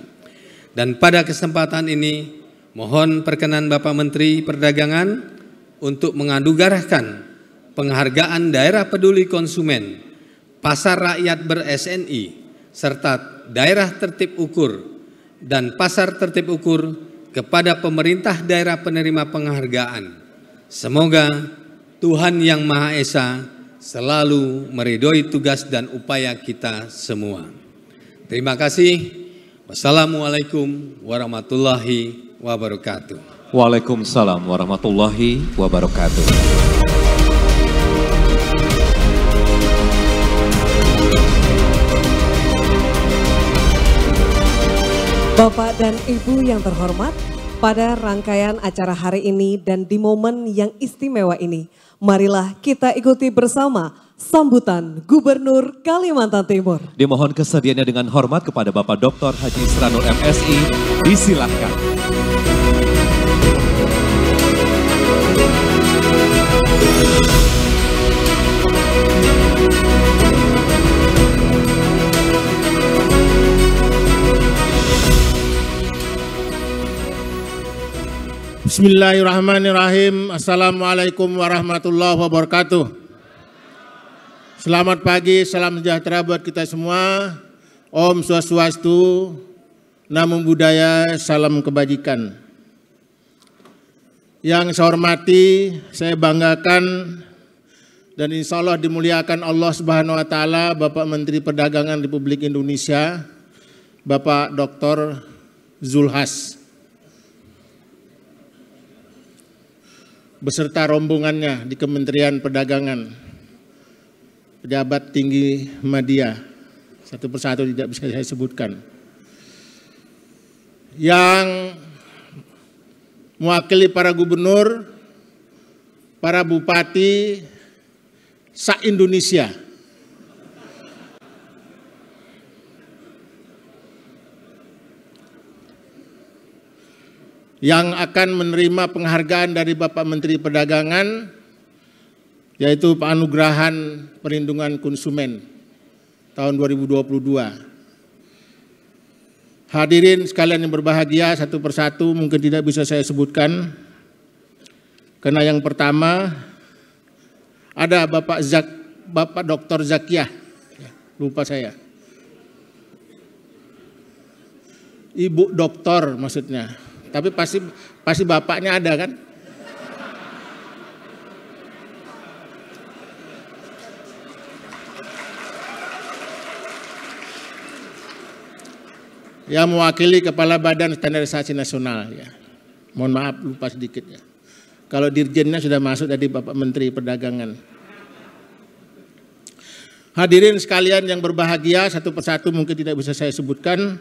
Dan pada kesempatan ini, mohon perkenan Bapak Menteri Perdagangan untuk menganugerahkan penghargaan Daerah Peduli Konsumen, Pasar Rakyat ber-SNI, serta Daerah Tertib Ukur dan Pasar Tertib Ukur kepada pemerintah daerah penerima penghargaan. Semoga Tuhan Yang Maha Esa selalu meridhoi tugas dan upaya kita semua. Terima kasih. Wassalamualaikum warahmatullahi wabarakatuh. Waalaikumsalam warahmatullahi wabarakatuh. Bapak dan Ibu yang terhormat, Pada rangkaian acara hari ini dan di momen yang istimewa ini, marilah kita ikuti bersama sambutan Gubernur Kalimantan Timur. Dimohon kesediaannya dengan hormat kepada Bapak Dr. Haji Isranur MSI, disilahkan. Bismillahirrahmanirrahim. Assalamualaikum warahmatullahi wabarakatuh. Selamat pagi, salam sejahtera buat kita semua. Om Swastiastu, Namo Buddhaya, salam kebajikan. Yang saya hormati, saya banggakan dan insya Allah dimuliakan Allah Subhanahu Wa Taala, Bapak Menteri Perdagangan Republik Indonesia, Bapak Dr. Zulhas, beserta rombongannya di Kementerian Perdagangan, pejabat tinggi media, satu persatu tidak bisa saya sebutkan, yang mewakili para gubernur, para bupati se-Indonesia, yang akan menerima penghargaan dari Bapak Menteri Perdagangan, yaitu Penganugerahan Perlindungan Konsumen tahun 2022. Hadirin sekalian yang berbahagia, satu persatu mungkin tidak bisa saya sebutkan, karena yang pertama ada Bapak Dr. Zakiyah, lupa saya, Ibu Doktor maksudnya. Tapi pasti bapaknya ada kan? Yang mewakili Kepala Badan Standarisasi Nasional ya. Mohon maaf lupa sedikit ya. Kalau dirjennya sudah masuk dari Bapak Menteri Perdagangan. Hadirin sekalian yang berbahagia, satu persatu mungkin tidak bisa saya sebutkan.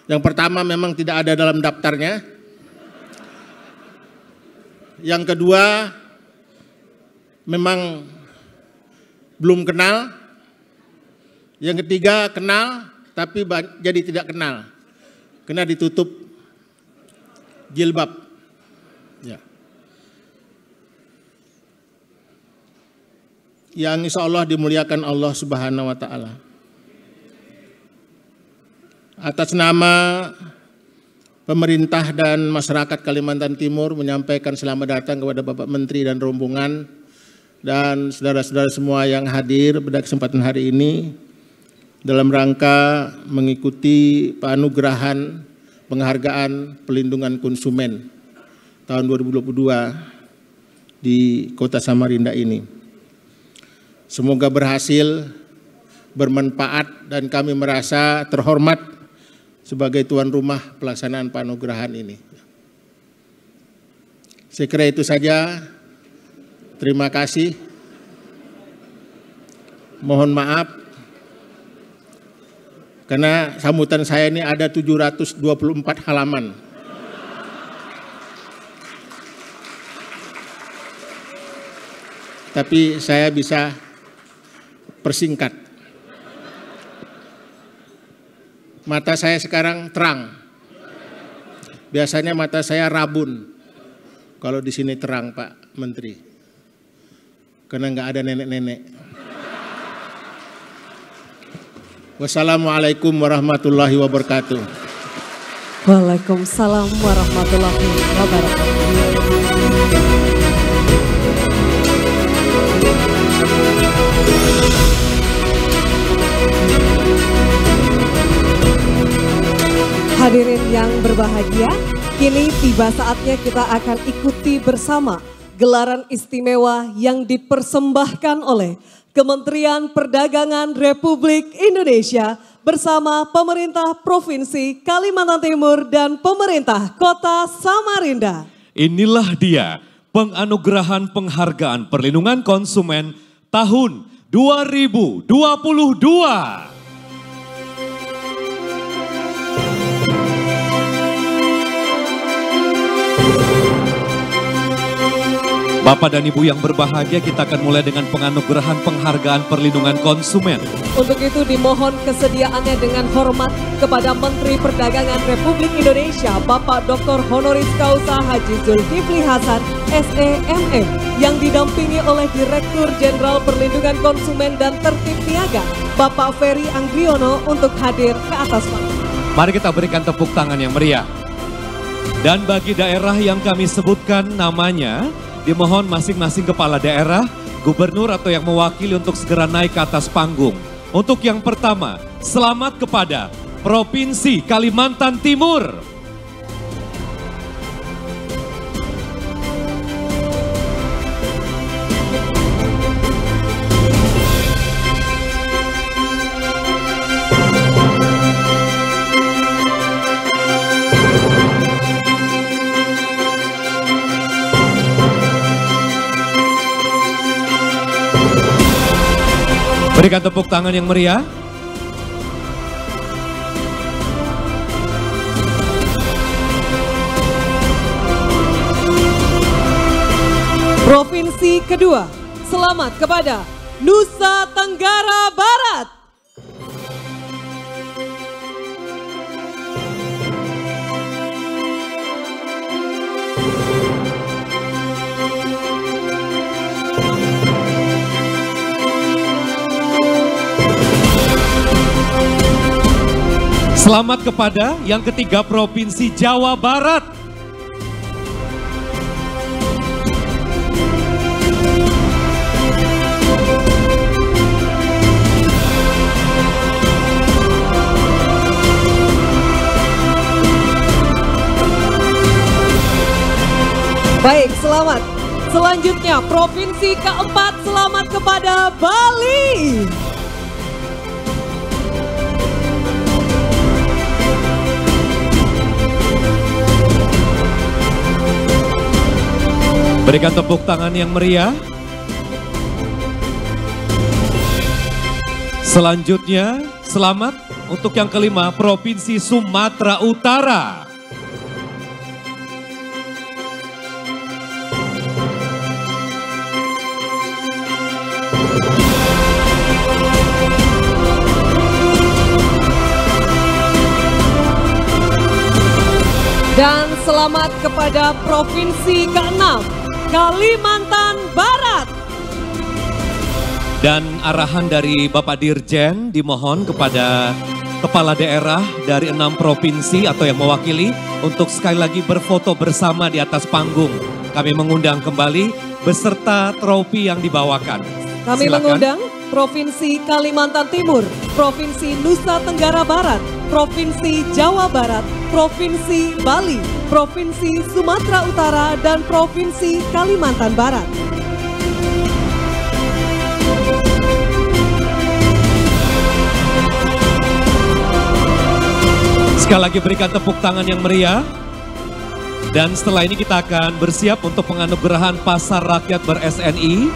Yang pertama memang tidak ada dalam daftarnya. Yang kedua, memang belum kenal. Yang ketiga, kenal tapi jadi tidak kenal. Kena ditutup jilbab. Ya. Yang insya Allah dimuliakan Allah Subhanahu Wa Taala. Atas nama pemerintah dan masyarakat Kalimantan Timur menyampaikan selamat datang kepada Bapak Menteri dan rombongan dan saudara-saudara semua yang hadir pada kesempatan hari ini dalam rangka mengikuti penganugerahan penghargaan pelindungan konsumen tahun 2022 di Kota Samarinda ini. Semoga berhasil, bermanfaat, dan kami merasa terhormat sebagai tuan rumah pelaksanaan penganugerahan ini. Saya kira itu saja. Terima kasih. Mohon maaf karena sambutan saya ini ada 724 halaman. Tapi saya bisa persingkat. Mata saya sekarang terang. Biasanya mata saya rabun. Kalau di sini terang, Pak Menteri. Karena nggak ada nenek-nenek. Wassalamualaikum warahmatullahi wabarakatuh. Waalaikumsalam warahmatullahi wabarakatuh. Hadirin yang berbahagia, kini tiba saatnya kita akan ikuti bersama gelaran istimewa yang dipersembahkan oleh Kementerian Perdagangan Republik Indonesia bersama pemerintah Provinsi Kalimantan Timur dan pemerintah Kota Samarinda. Inilah dia penganugerahan penghargaan perlindungan konsumen tahun 2022. Bapak dan Ibu yang berbahagia, kita akan mulai dengan penganugerahan penghargaan perlindungan konsumen. Untuk itu dimohon kesediaannya dengan hormat kepada Menteri Perdagangan Republik Indonesia, Bapak Dr. Honoris Causa Haji Zulkifli Hasan, SEMM, yang didampingi oleh Direktur Jenderal Perlindungan Konsumen dan Tertib Niaga, Bapak Ferry Anggriono, untuk hadir ke atas panggung. Mari kita berikan tepuk tangan yang meriah. Dan bagi daerah yang kami sebutkan namanya, dimohon masing-masing kepala daerah, gubernur atau yang mewakili untuk segera naik ke atas panggung. Untuk yang pertama, selamat kepada Provinsi Kalimantan Timur. Berikan tepuk tangan yang meriah. Provinsi kedua, selamat kepada Nusa Tenggara Barat. Selamat kepada yang ketiga, Provinsi Jawa Barat. Baik, selamat. Selanjutnya Provinsi keempat, selamat kepada Bali. Berikan tepuk tangan yang meriah. Selanjutnya, selamat untuk yang kelima, Provinsi Sumatera Utara. Dan selamat kepada Provinsi keenam, Kalimantan Barat. Dan arahan dari Bapak Dirjen dimohon kepada kepala daerah dari 6 provinsi atau yang mewakili untuk sekali lagi berfoto bersama di atas panggung. Kami mengundang kembali beserta trofi yang dibawakan. Kami Silakan. mengundang Provinsi Kalimantan Timur, Provinsi Nusa Tenggara Barat, Provinsi Jawa Barat, Provinsi Bali, Provinsi Sumatera Utara, dan Provinsi Kalimantan Barat. Sekali lagi berikan tepuk tangan yang meriah. Dan setelah ini kita akan bersiap untuk penganugerahan Pasar Rakyat ber-SNI.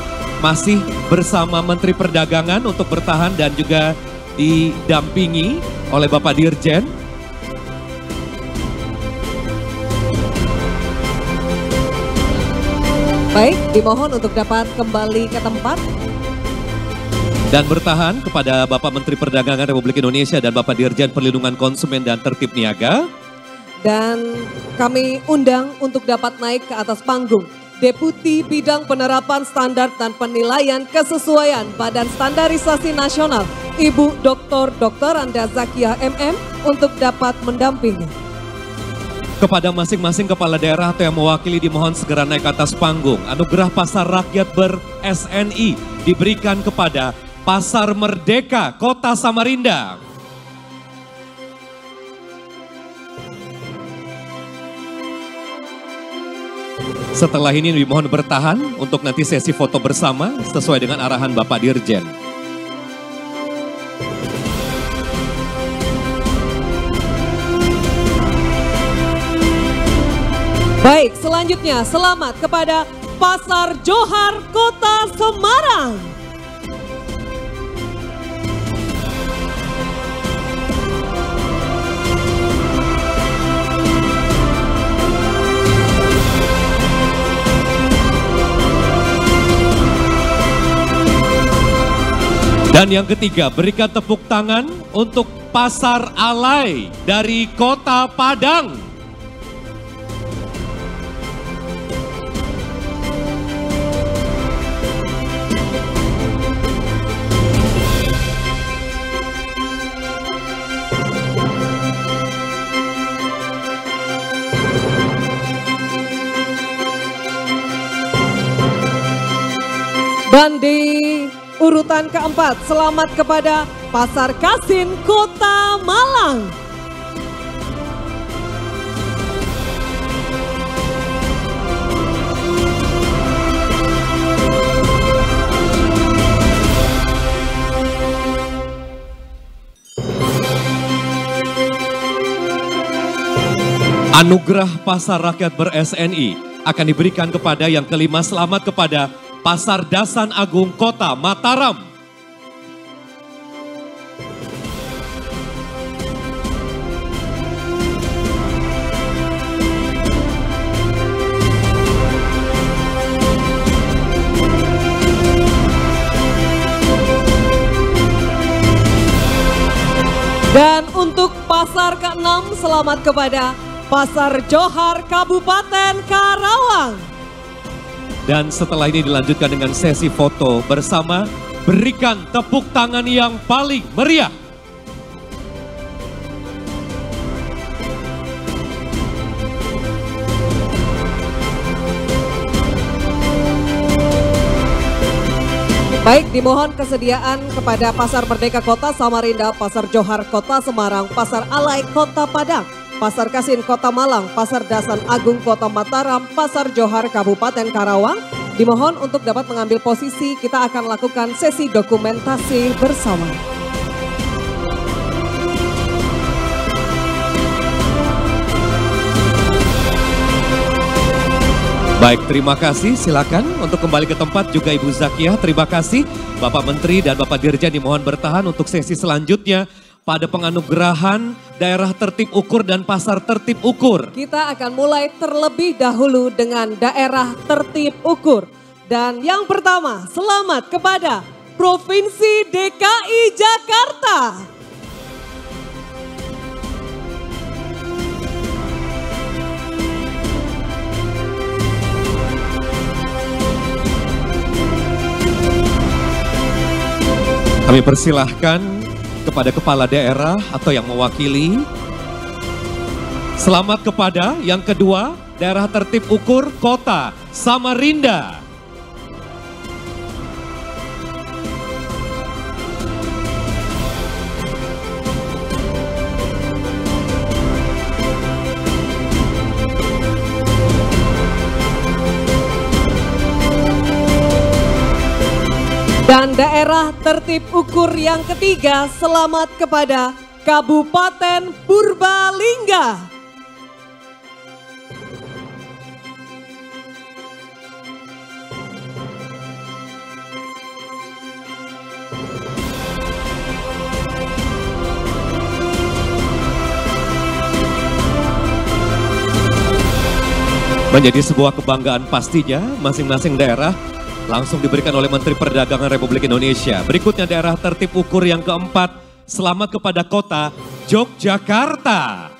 Masih bersama Menteri Perdagangan untuk bertahan dan juga didampingi oleh Bapak Dirjen. Baik, dimohon untuk dapat kembali ke tempat. Dan bertahan kepada Bapak Menteri Perdagangan Republik Indonesia dan Bapak Dirjen Perlindungan Konsumen dan Tertib Niaga. Dan kami undang untuk dapat naik ke atas panggung Deputi Bidang Penerapan Standar dan Penilaian Kesesuaian Badan Standarisasi Nasional, Ibu Dr. Anda Zakiah MM, untuk dapat mendampingi. Kepada masing-masing kepala daerah atau yang mewakili dimohon segera naik ke atas panggung. Anugerah Pasar Rakyat ber-SNI diberikan kepada Pasar Merdeka Kota Samarinda. Setelah ini dimohon bertahan untuk nanti sesi foto bersama sesuai dengan arahan Bapak Dirjen. Baik, selanjutnya selamat kepada Pasar Johar Kota Semarang. Dan yang ketiga, berikan tepuk tangan untuk Pasar Alai dari Kota Padang. Dan di urutan keempat, selamat kepada Pasar Kasin Kota Malang. Anugerah Pasar Rakyat ber-SNI akan diberikan kepada yang kelima, selamat kepada Pasar Dasan Agung Kota Mataram. Dan untuk pasar ke-6, selamat kepada Pasar Johar Kabupaten Karawang. Dan setelah ini dilanjutkan dengan sesi foto bersama, berikan tepuk tangan yang paling meriah. Baik, dimohon kesediaan kepada Pasar Merdeka Kota Samarinda, Pasar Johar Kota Semarang, Pasar Alai Kota Padang, Pasar Kasin Kota Malang, Pasar Dasan Agung Kota Mataram, Pasar Johar Kabupaten Karawang. Dimohon untuk dapat mengambil posisi, kita akan lakukan sesi dokumentasi bersama. Baik, terima kasih. Silakan untuk kembali ke tempat juga Ibu Zakiah. Terima kasih Bapak Menteri dan Bapak Dirjen, dimohon bertahan untuk sesi selanjutnya pada penganugerahan daerah tertib ukur dan pasar tertib ukur. Kita akan mulai terlebih dahulu dengan daerah tertib ukur. Dan yang pertama, selamat kepada Provinsi DKI Jakarta. Kami persilahkan kepada kepala daerah atau yang mewakili. Selamat kepada yang kedua, daerah tertib ukur Kota Samarinda. Dan daerah tertib ukur yang ketiga, selamat kepada Kabupaten Purbalingga. Menjadi sebuah kebanggaan pastinya, masing-masing daerah langsung diberikan oleh Menteri Perdagangan Republik Indonesia. Berikutnya daerah tertib ukur yang keempat, selamat kepada Kota Yogyakarta.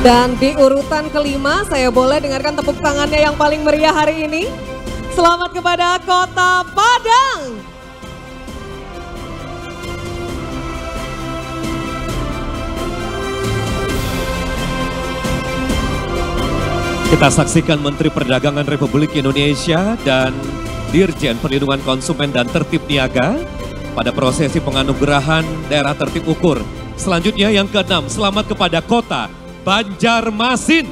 Dan di urutan kelima, saya boleh dengarkan tepuk tangannya yang paling meriah hari ini. Selamat kepada Kota Padang. Kita saksikan Menteri Perdagangan Republik Indonesia dan Dirjen Perlindungan Konsumen dan Tertib Niaga pada prosesi penganugerahan daerah tertib ukur. Selanjutnya yang keenam, selamat kepada Kota Banjarmasin.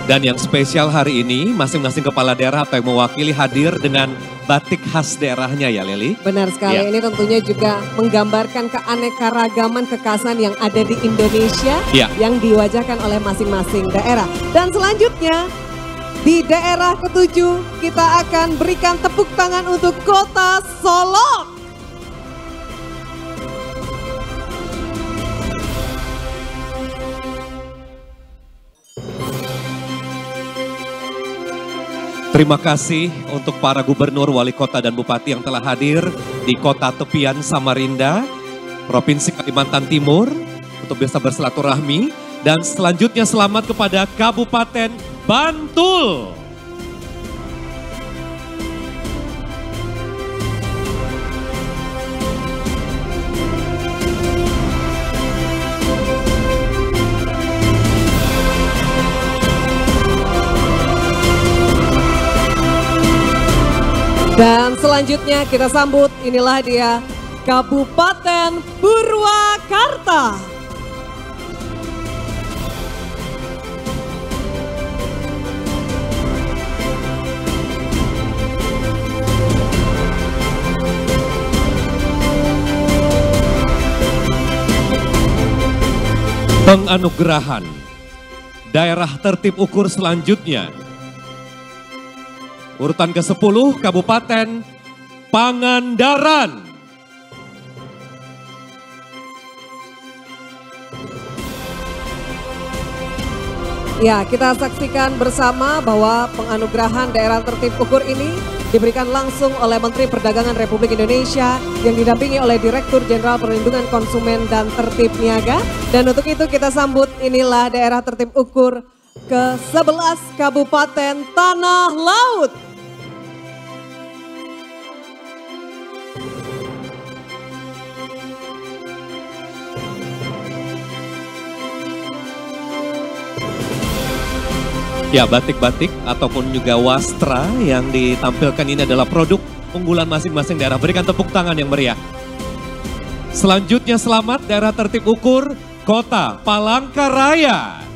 Dan yang spesial hari ini, masing-masing kepala daerah atau yang mewakili hadir dengan batik khas daerahnya ya Leli? Benar sekali, Ya. ini tentunya juga menggambarkan keanekaragaman kekhasan yang ada di Indonesia Ya. yang diwajahkan oleh masing-masing daerah. Dan selanjutnya di daerah ketujuh kita akan berikan tepuk tangan untuk Kota Solok. Terima kasih untuk para gubernur, wali kota dan bupati yang telah hadir di kota tepian Samarinda, Provinsi Kalimantan Timur untuk bisa bersilaturahmi. Dan selanjutnya selamat kepada Kabupaten Bantul. Dan selanjutnya kita sambut, inilah dia Kabupaten Purwakarta. Penganugerahan daerah tertib ukur selanjutnya. Urutan ke-10 Kabupaten Pangandaran. Ya, kita saksikan bersama bahwa penganugerahan daerah tertib ukur ini diberikan langsung oleh Menteri Perdagangan Republik Indonesia yang didampingi oleh Direktur Jenderal Perlindungan Konsumen dan Tertib Niaga. Dan untuk itu kita sambut, inilah daerah tertib ukur ke-11 Kabupaten Tanah Laut. Ya, batik-batik ataupun juga wastra yang ditampilkan ini adalah produk unggulan masing-masing daerah. Berikan tepuk tangan yang meriah. Selanjutnya selamat daerah tertib ukur Kota Palangkaraya.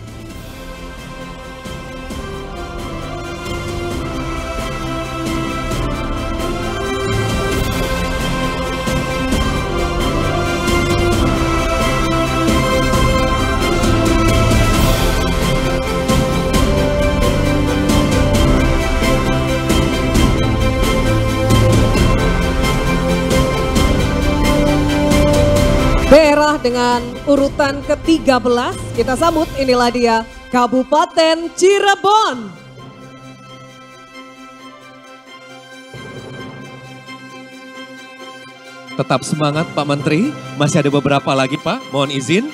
Daerah dengan urutan ke-13 kita sambut, inilah dia Kabupaten Cirebon. Tetap semangat Pak Menteri, masih ada beberapa lagi Pak, mohon izin.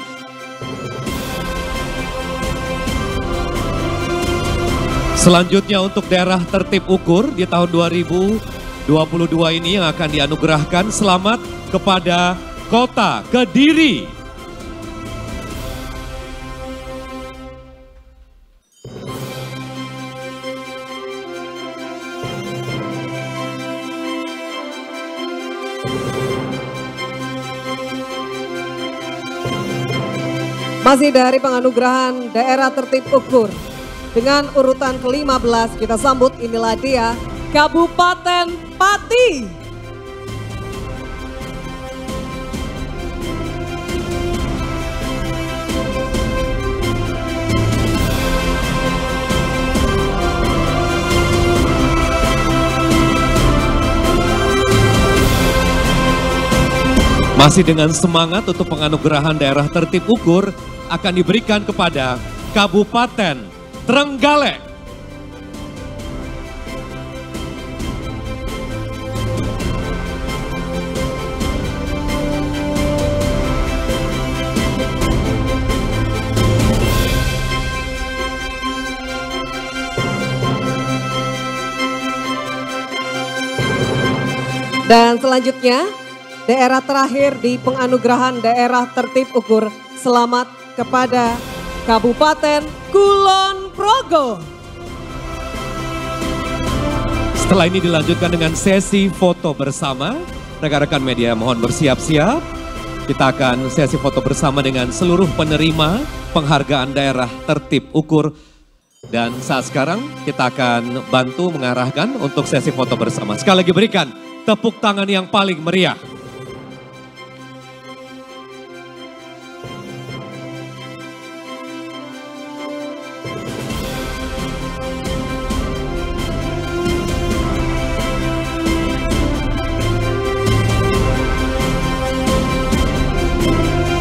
Selanjutnya untuk daerah tertib ukur di tahun 2022 ini yang akan dianugerahkan, selamat kepada Kota Kediri. Masih dari penganugerahan daerah tertib ukur dengan urutan ke-15 kita sambut, inilah dia Kabupaten Pati. Masih dengan semangat untuk penganugerahan daerah tertib ukur akan diberikan kepada Kabupaten Trenggalek. Dan selanjutnya daerah terakhir di penganugerahan daerah tertib ukur, selamat kepada Kabupaten Kulon Progo. Setelah ini dilanjutkan dengan sesi foto bersama. Rekan-rekan media mohon bersiap-siap. Kita akan sesi foto bersama dengan seluruh penerima penghargaan daerah tertib ukur Dan saat sekarang kita akan bantu mengarahkan untuk sesi foto bersama. Sekali lagi berikan tepuk tangan yang paling meriah.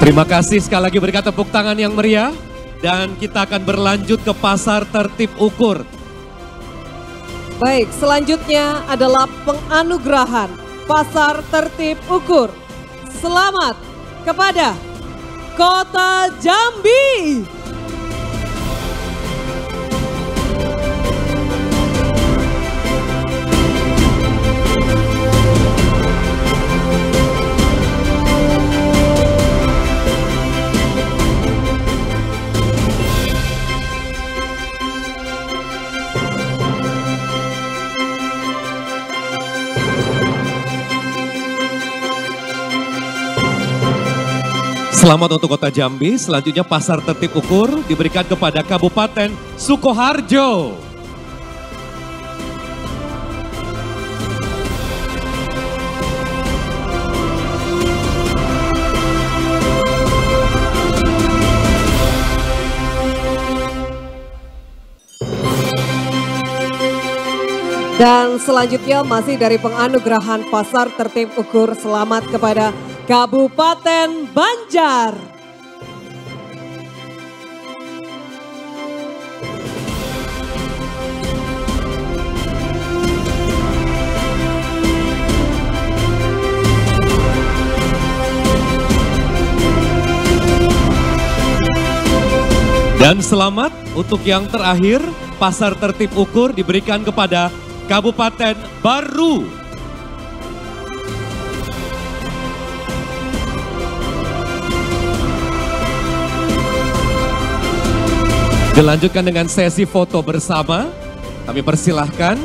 Terima kasih, sekali lagi berikan tepuk tangan yang meriah. Dan kita akan berlanjut ke pasar tertib ukur. Baik, selanjutnya adalah penganugerahan pasar tertib ukur. Selamat kepada Kota Jambi. Selamat untuk Kota Jambi. Selanjutnya pasar tertib ukur diberikan kepada Kabupaten Sukoharjo. Dan selanjutnya masih dari penganugerahan pasar tertib ukur, selamat kepada Kabupaten Banjar. Dan selamat untuk yang terakhir, pasar tertib ukur diberikan kepada Kabupaten Baru. Dilanjutkan dengan sesi foto bersama. Kami persilahkan,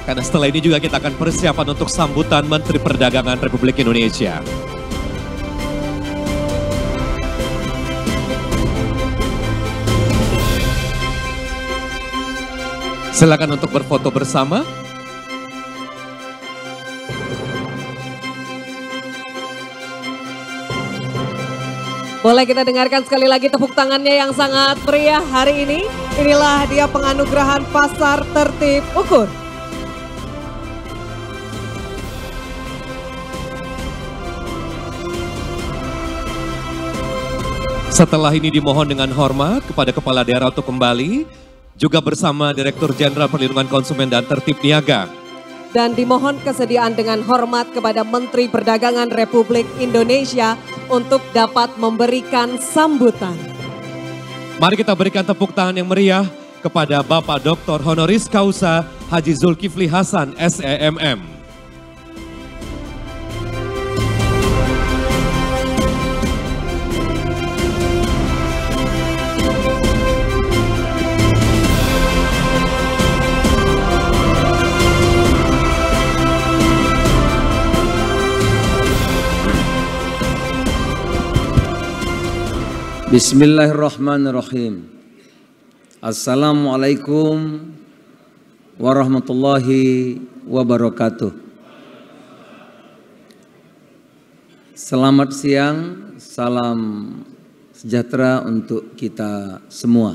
karena setelah ini juga kita akan persiapan untuk sambutan Menteri Perdagangan Republik Indonesia. Silakan untuk berfoto bersama. Boleh kita dengarkan sekali lagi tepuk tangannya yang sangat meriah hari ini. Inilah dia penganugerahan pasar tertib ukur. Setelah ini dimohon dengan hormat kepada Kepala Daerah untuk kembali, juga bersama Direktur Jenderal Perlindungan Konsumen dan Tertib Niaga. Dan dimohon kesediaan dengan hormat kepada Menteri Perdagangan Republik Indonesia untuk dapat memberikan sambutan. Mari kita berikan tepuk tangan yang meriah kepada Bapak Dr. Honoris Causa Haji Zulkifli Hasan SEMM. Bismillahirrahmanirrahim. Assalamualaikum warahmatullahi wabarakatuh. Selamat siang, salam sejahtera untuk kita semua.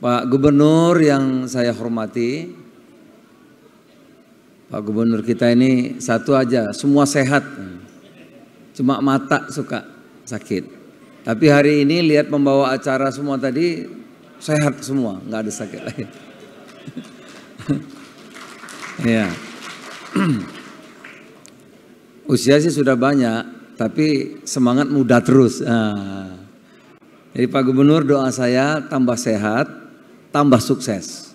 Pak Gubernur yang saya hormati, Pak Gubernur kita ini satu aja, semua sehat. Cuma mata suka sakit. Tapi hari ini lihat pembawa acara semua tadi sehat semua, nggak ada sakit lagi. Ya, usia sih sudah banyak, tapi semangat muda terus. Jadi Pak Gubernur, doa saya tambah sehat, tambah sukses.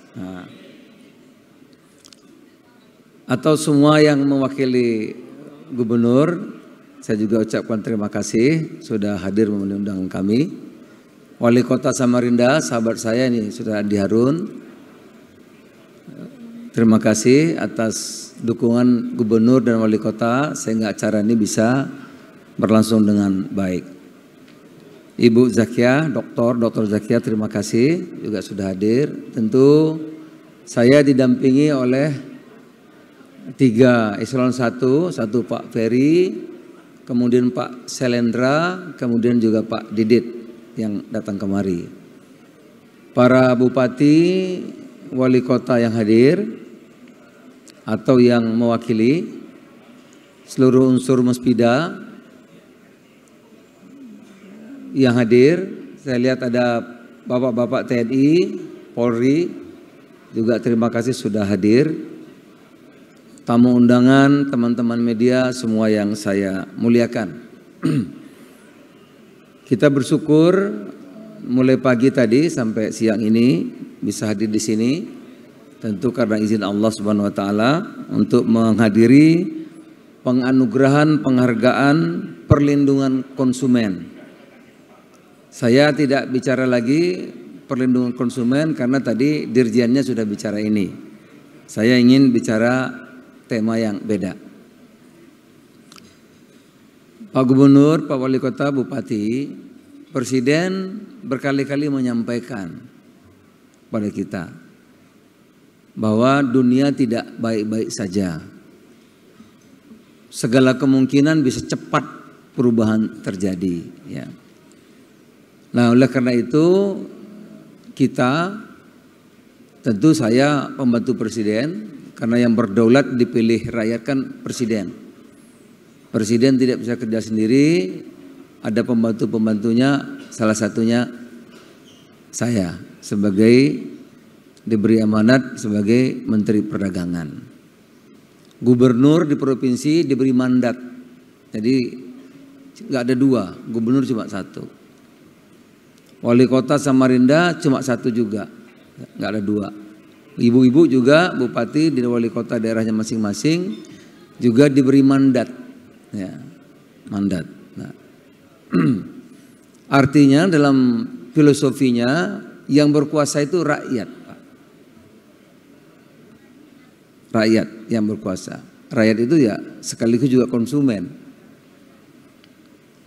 Atau semua yang mewakili Gubernur, saya juga ucapkan terima kasih sudah hadir memenuhi undangan kami. Wali Kota Samarinda, sahabat saya ini sudah Andi Harun. Terima kasih atas dukungan Gubernur dan Wali Kota sehingga acara ini bisa berlangsung dengan baik. Ibu Zakia, Dr. Zakia, terima kasih juga sudah hadir. Tentu saya didampingi oleh 3 eselon 1, satu Pak Ferry, kemudian Pak Selendra, kemudian juga Pak Didit yang datang kemari. Para bupati, wali kota yang hadir atau yang mewakili, seluruh unsur Muspida yang hadir, saya lihat ada bapak-bapak TNI, Polri, juga terima kasih sudah hadir. Tamu undangan, teman-teman media, semua yang saya muliakan. Kita bersyukur mulai pagi tadi sampai siang ini bisa hadir di sini, tentu karena izin Allah Subhanahu wa taala untuk menghadiri penganugerahan penghargaan perlindungan konsumen. Saya tidak bicara lagi perlindungan konsumen karena tadi dirjennya sudah bicara ini. Saya ingin bicara tema yang beda. Pak Gubernur, Pak Wali Kota, Bupati, Presiden berkali-kali menyampaikan pada kita bahwa dunia tidak baik-baik saja. Segala kemungkinan bisa cepat perubahan terjadi. Ya. Nah, oleh karena itu kita, tentu saya pembantu presiden, karena yang berdaulat dipilih rakyat kan presiden. Presiden tidak bisa kerja sendiri, ada pembantu-pembantunya, salah satunya saya sebagai diberi amanat sebagai Menteri Perdagangan. Gubernur di provinsi diberi mandat, jadi nggak ada 2, gubernur cuma 1. Wali kota Samarinda cuma 1 juga, nggak ada 2. Ibu-ibu juga bupati di wali kota daerahnya masing-masing juga diberi mandat, ya, mandat. Nah, artinya dalam filosofinya yang berkuasa itu rakyat, Pak. Rakyat yang berkuasa. Rakyat itu ya sekaligus juga konsumen.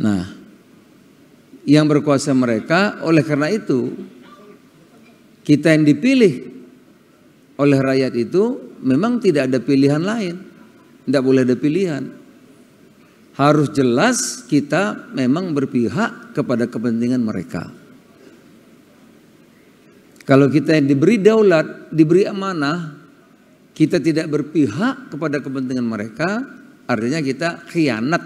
Nah, yang berkuasa mereka, oleh karena itu kita yang dipilih oleh rakyat itu memang tidak ada pilihan lain, tidak boleh ada pilihan, harus jelas kita memang berpihak kepada kepentingan mereka. Kalau kita yang diberi daulat, diberi amanah, kita tidak berpihak kepada kepentingan mereka, artinya kita khianat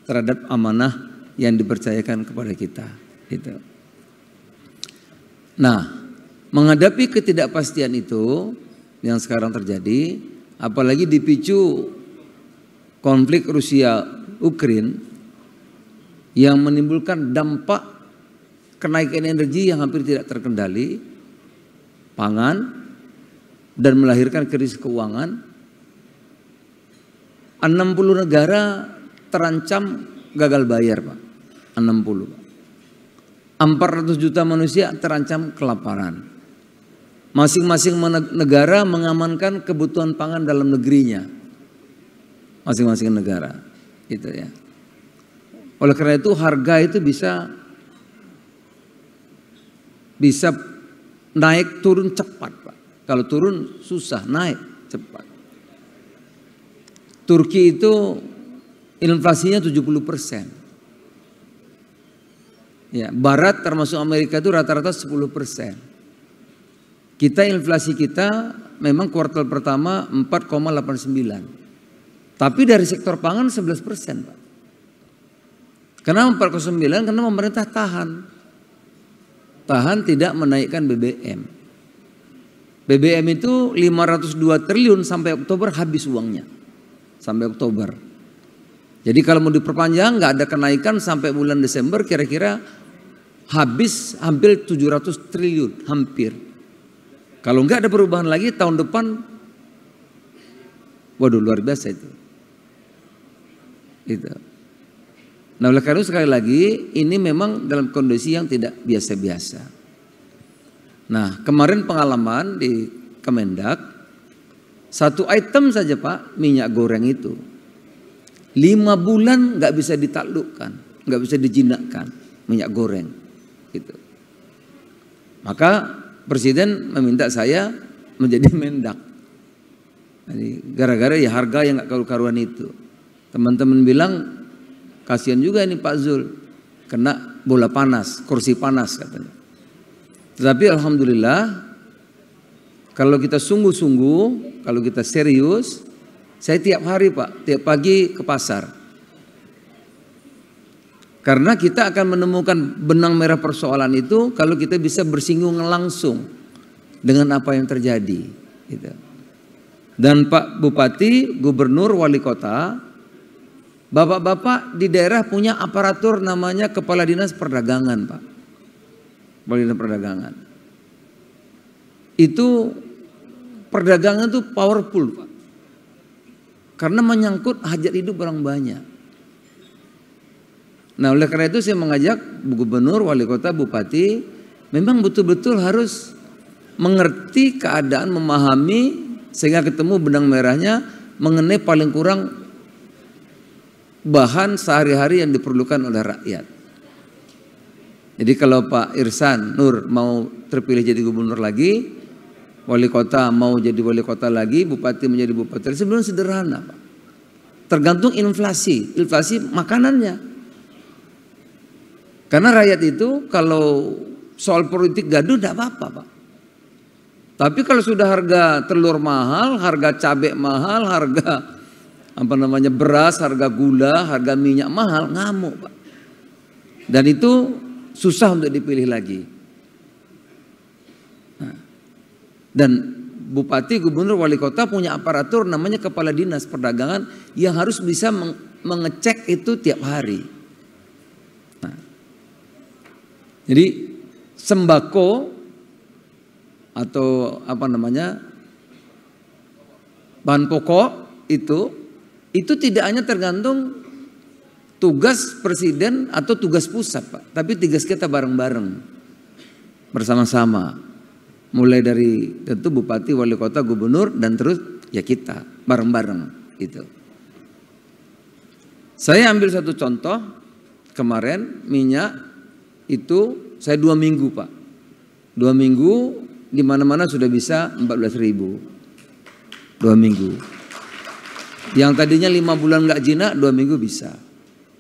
terhadap amanah yang dipercayakan kepada kita. Gitu. Nah, menghadapi ketidakpastian itu yang sekarang terjadi, apalagi dipicu konflik Rusia-Ukraina yang menimbulkan dampak kenaikan energi yang hampir tidak terkendali, pangan, dan melahirkan krisis keuangan. 60 negara terancam gagal bayar, Pak. 60. 400 juta manusia terancam kelaparan. Masing-masing negara mengamankan kebutuhan pangan dalam negerinya. Masing-masing negara. Gitu ya. Oleh karena itu harga itu bisa naik turun cepat, Pak. Kalau turun susah, naik cepat. Turki itu inflasinya 70%. Ya, Barat termasuk Amerika itu rata-rata 10%. Kita inflasi kita memang kuartal pertama 4,89. Tapi dari sektor pangan 11%, Pak. Kenapa 4,9? Karena pemerintah tahan tidak menaikkan BBM. BBM itu 502 triliun sampai Oktober habis uangnya. Sampai Oktober. Jadi kalau mau diperpanjang nggak ada kenaikan sampai bulan Desember kira-kira habis hampir 700 triliun hampir. Kalau nggak ada perubahan lagi tahun depan, waduh luar biasa itu. Itu. Nah oleh karena itu sekali lagi ini memang dalam kondisi yang tidak biasa-biasa. Nah kemarin pengalaman di Kemendak, satu item saja Pak, minyak goreng itu 5 bulan nggak bisa ditaklukkan, nggak bisa dijinakkan minyak goreng. gitu. Maka Presiden meminta saya menjadi Mendak. Jadi gara-gara ya harga yang nggak karu-karuan itu. Teman-teman bilang kasihan juga ini Pak Zul kena bola panas, kursi panas katanya. Tetapi alhamdulillah kalau kita sungguh-sungguh, kalau kita serius, saya tiap hari Pak, tiap pagi ke pasar. Karena kita akan menemukan benang merah persoalan itu kalau kita bisa bersinggungan langsung dengan apa yang terjadi. Gitu. Dan Pak Bupati, Gubernur, Wali Kota, bapak-bapak di daerah punya aparatur namanya Kepala Dinas Perdagangan Pak. Kepala Dinas Perdagangan. Itu perdagangan itu powerful Pak. Karena menyangkut hajat hidup orang banyak. Nah oleh karena itu saya mengajak Gubernur, Wali Kota, Bupati memang betul-betul harus mengerti keadaan, memahami sehingga ketemu benang merahnya mengenai paling kurang bahan sehari-hari yang diperlukan oleh rakyat. Jadi kalau Pak Irsan Nur mau terpilih jadi gubernur lagi, wali kota mau jadi wali kota lagi, bupati menjadi bupati, sebenarnya sederhana Pak. Tergantung inflasi makanannya. Karena rakyat itu kalau soal politik gaduh tidak apa-apa Pak. Tapi kalau sudah harga telur mahal, harga cabai mahal, harga beras, harga gula, harga minyak mahal, ngamuk Pak. Dan itu susah untuk dipilih lagi. Nah, dan bupati, gubernur, wali kota punya aparatur namanya Kepala Dinas Perdagangan yang harus bisa mengecek itu tiap hari. Jadi sembako atau bahan pokok itu tidak hanya tergantung tugas presiden atau tugas pusat Pak, tapi tugas kita bareng-bareng bersama-sama. Mulai dari tentu bupati, wali kota, gubernur dan terus ya kita bareng-bareng gitu. Saya ambil satu contoh kemarin minyak itu saya 2 minggu Pak. 2 minggu di mana-mana sudah bisa 14.000. 2 minggu. Yang tadinya 5 bulan nggak jinak 2 minggu bisa.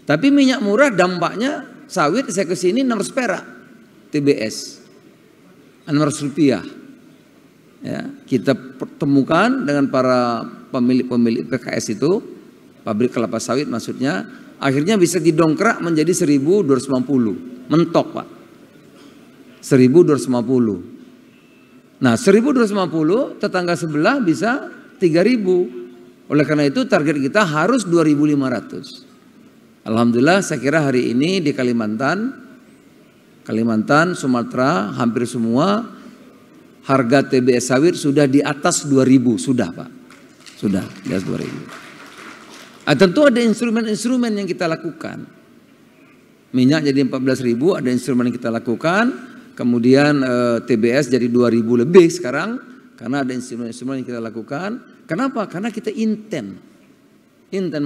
Tapi minyak murah dampaknya sawit saya kesini 600 perak TBS. 600 rupiah. Ya, kita pertemukan dengan para pemilik PKS itu, pabrik kelapa sawit maksudnya, akhirnya bisa didongkrak menjadi 1.250. Mentok Pak. 1.250. Nah 1.250 tetangga sebelah bisa 3.000. Oleh karena itu target kita harus 2.500. Alhamdulillah saya kira hari ini di Kalimantan, Sumatera hampir semua harga TBS sawit sudah di atas 2.000. Sudah Pak. Sudah di atas 2.000. Tentu ada instrumen-instrumen yang kita lakukan. Minyak jadi 14.000 ada instrumen yang kita lakukan. Kemudian TBS jadi 2.000 lebih sekarang. Karena ada instrumen-instrumen yang kita lakukan. Kenapa? Karena kita intent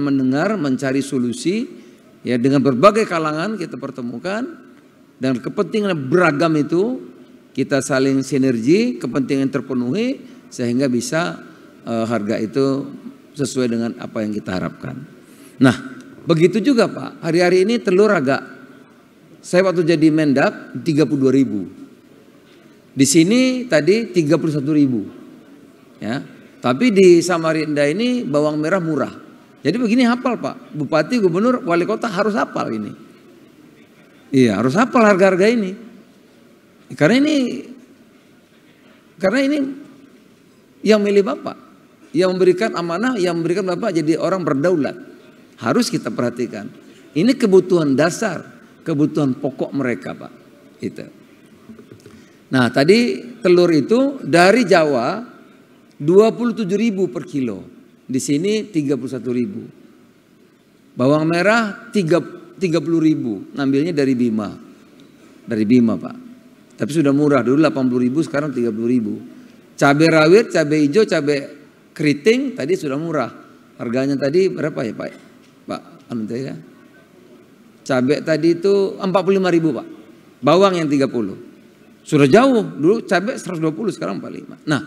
mendengar, mencari solusi. Ya dengan berbagai kalangan kita pertemukan. Dan kepentingan beragam itu kita saling sinergi, kepentingan terpenuhi. Sehingga bisa harga itu sesuai dengan apa yang kita harapkan. Nah begitu juga Pak, hari-hari ini telur saya waktu jadi Mendak 32.000. Di sini tadi 31.000. Ya. Tapi di Samarinda ini bawang merah murah. Jadi begini hafal Pak, bupati, gubernur, wali kota harus hafal ini. Iya, harus hafal harga-harga ini. Karena ini yang milih Bapak, yang memberikan amanah, yang memberikan Bapak jadi orang berdaulat. Harus kita perhatikan. Ini kebutuhan dasar. Kebutuhan pokok mereka Pak. Itu. Nah tadi telur itu dari Jawa 27.000 per kilo. Di sini 31.000. Bawang merah 30.000. Ngambilnya dari Bima. Dari Bima Pak. Tapi sudah murah. Dulu 80.000 sekarang 30.000. Cabai rawit, cabai hijau, cabai keriting tadi sudah murah. Harganya tadi berapa ya Pak? Pak, ya. Cabai tadi itu 45.000 Pak. bawang yang 30. Sudah jauh, dulu cabai 120, sekarang 45. Nah,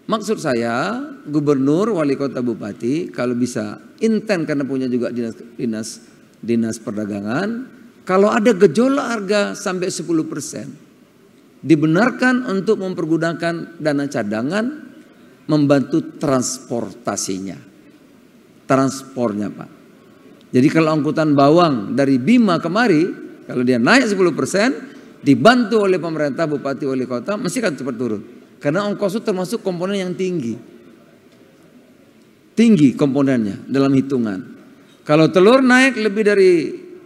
maksud saya gubernur, wali kota, bupati kalau bisa intent karena punya juga dinas perdagangan, kalau ada gejolak harga sampai 10%, dibenarkan untuk mempergunakan dana cadangan membantu transportasinya. Transportnya Pak. Jadi kalau angkutan bawang dari Bima kemari, kalau dia naik 10%, dibantu oleh pemerintah, bupati, wali kota, mesti akan cepat turun. Karena ongkos itu termasuk komponen yang tinggi. Tinggi komponennya dalam hitungan. Kalau telur naik lebih dari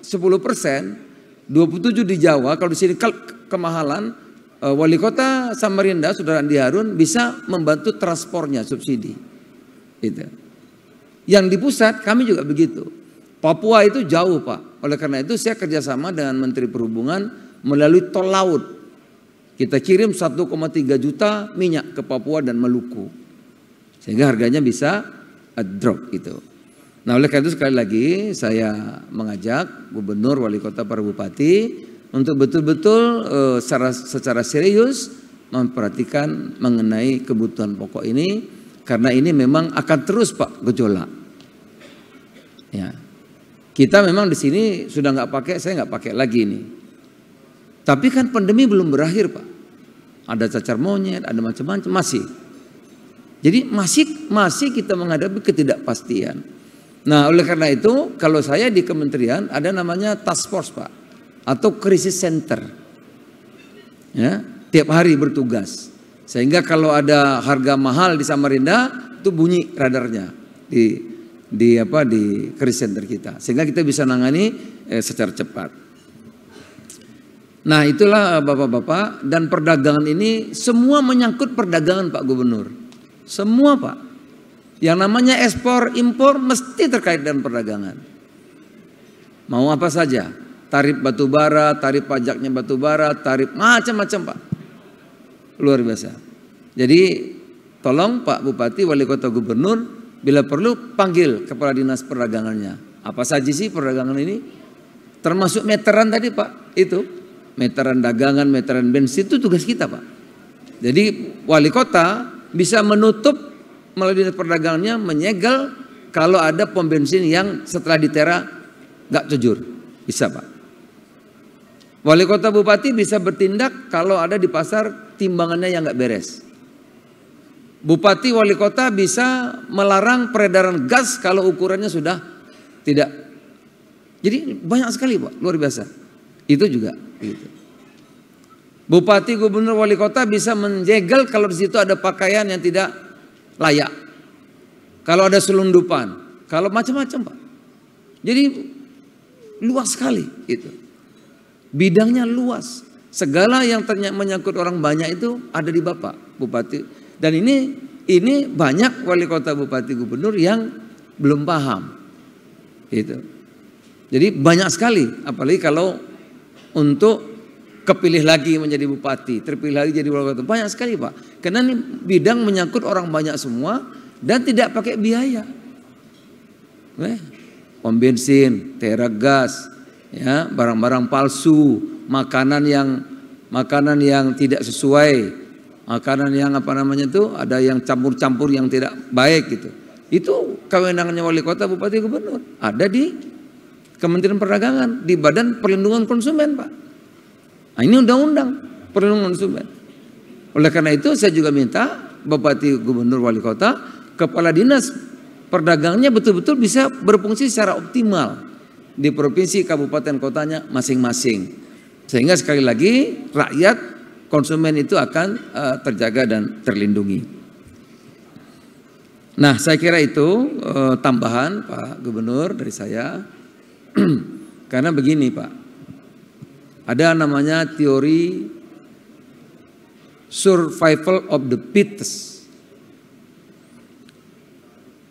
10%, 27 di Jawa, kalau di sini kemahalan, wali kota Samarinda, Saudara Andi Harun bisa membantu transportnya, subsidi. Itu. Yang di pusat kami juga begitu. Papua itu jauh Pak. Oleh karena itu saya kerjasama dengan Menteri Perhubungan melalui tol laut. Kita kirim 1,3 juta minyak ke Papua dan Maluku. Sehingga harganya bisa drop gitu. Nah oleh karena itu sekali lagi saya mengajak gubernur, wali kota, para bupati untuk betul-betul secara serius memperhatikan mengenai kebutuhan pokok ini. Karena ini memang akan terus Pak gejolak. Ya. Kita memang di sini sudah nggak pakai, saya nggak pakai lagi nih. Tapi kan pandemi belum berakhir Pak. Ada cacar monyet, ada macam-macam, masih. Jadi masih kita menghadapi ketidakpastian. Nah oleh karena itu kalau saya di kementerian ada namanya task force Pak. Atau crisis center. Ya, tiap hari bertugas. Sehingga kalau ada harga mahal di Samarinda itu bunyi radarnya di crisis center kita. Sehingga kita bisa nangani secara cepat. Nah itulah Bapak-bapak, dan perdagangan ini semua menyangkut perdagangan Pak Gubernur. Semua Pak. Yang namanya ekspor impor mesti terkait dengan perdagangan. Mau apa saja. Tarif batubara, tarif pajaknya batubara, tarif macam-macam Pak. Luar biasa. Jadi tolong Pak Bupati, Wali Kota, Gubernur bila perlu panggil kepala dinas perdagangannya. Apa saja sih perdagangan ini? Termasuk meteran tadi Pak, itu. Meteran dagangan, meteran bensin itu tugas kita Pak. Jadi wali kota bisa menutup melalui dinas perdagangannya, menyegel kalau ada pom bensin yang setelah ditera nggak jujur. Bisa Pak. Wali kota, bupati bisa bertindak kalau ada di pasar timbangannya yang nggak beres. Bupati, wali kota bisa melarang peredaran gas kalau ukurannya sudah tidak. Jadi banyak sekali Pak, luar biasa. Itu juga. Gitu. Bupati, gubernur, wali kota bisa menjegal kalau di situ ada pakaian yang tidak layak. Kalau ada selundupan, kalau macam-macam Pak. Jadi luas sekali itu. Bidangnya luas. Segala yang menyangkut orang banyak itu ada di Bapak Bupati. Dan ini banyak wali kota, bupati, gubernur yang belum paham. Gitu. Jadi banyak sekali, apalagi kalau untuk kepilih lagi menjadi bupati, terpilih lagi jadi wali kota, banyak sekali Pak. Karena ini bidang menyangkut orang banyak semua dan tidak pakai biaya. Pom bensin, tera gas, ya, barang-barang palsu, makanan yang tidak sesuai, makanan yang ada yang campur-campur yang tidak baik gitu. Itu kewenangannya wali kota, bupati, gubernur. Ada di Kementerian Perdagangan, di Badan Perlindungan Konsumen Pak. Nah, ini undang-undang perlindungan konsumen. Oleh karena itu saya juga minta bupati, gubernur, wali kota, kepala dinas perdagangannya betul-betul bisa berfungsi secara optimal di provinsi, kabupaten, kotanya masing-masing. Sehingga sekali lagi rakyat, konsumen itu akan terjaga dan terlindungi. Nah saya kira itu tambahan Pak Gubernur dari saya. Karena begini Pak, ada namanya teori survival of the fittest.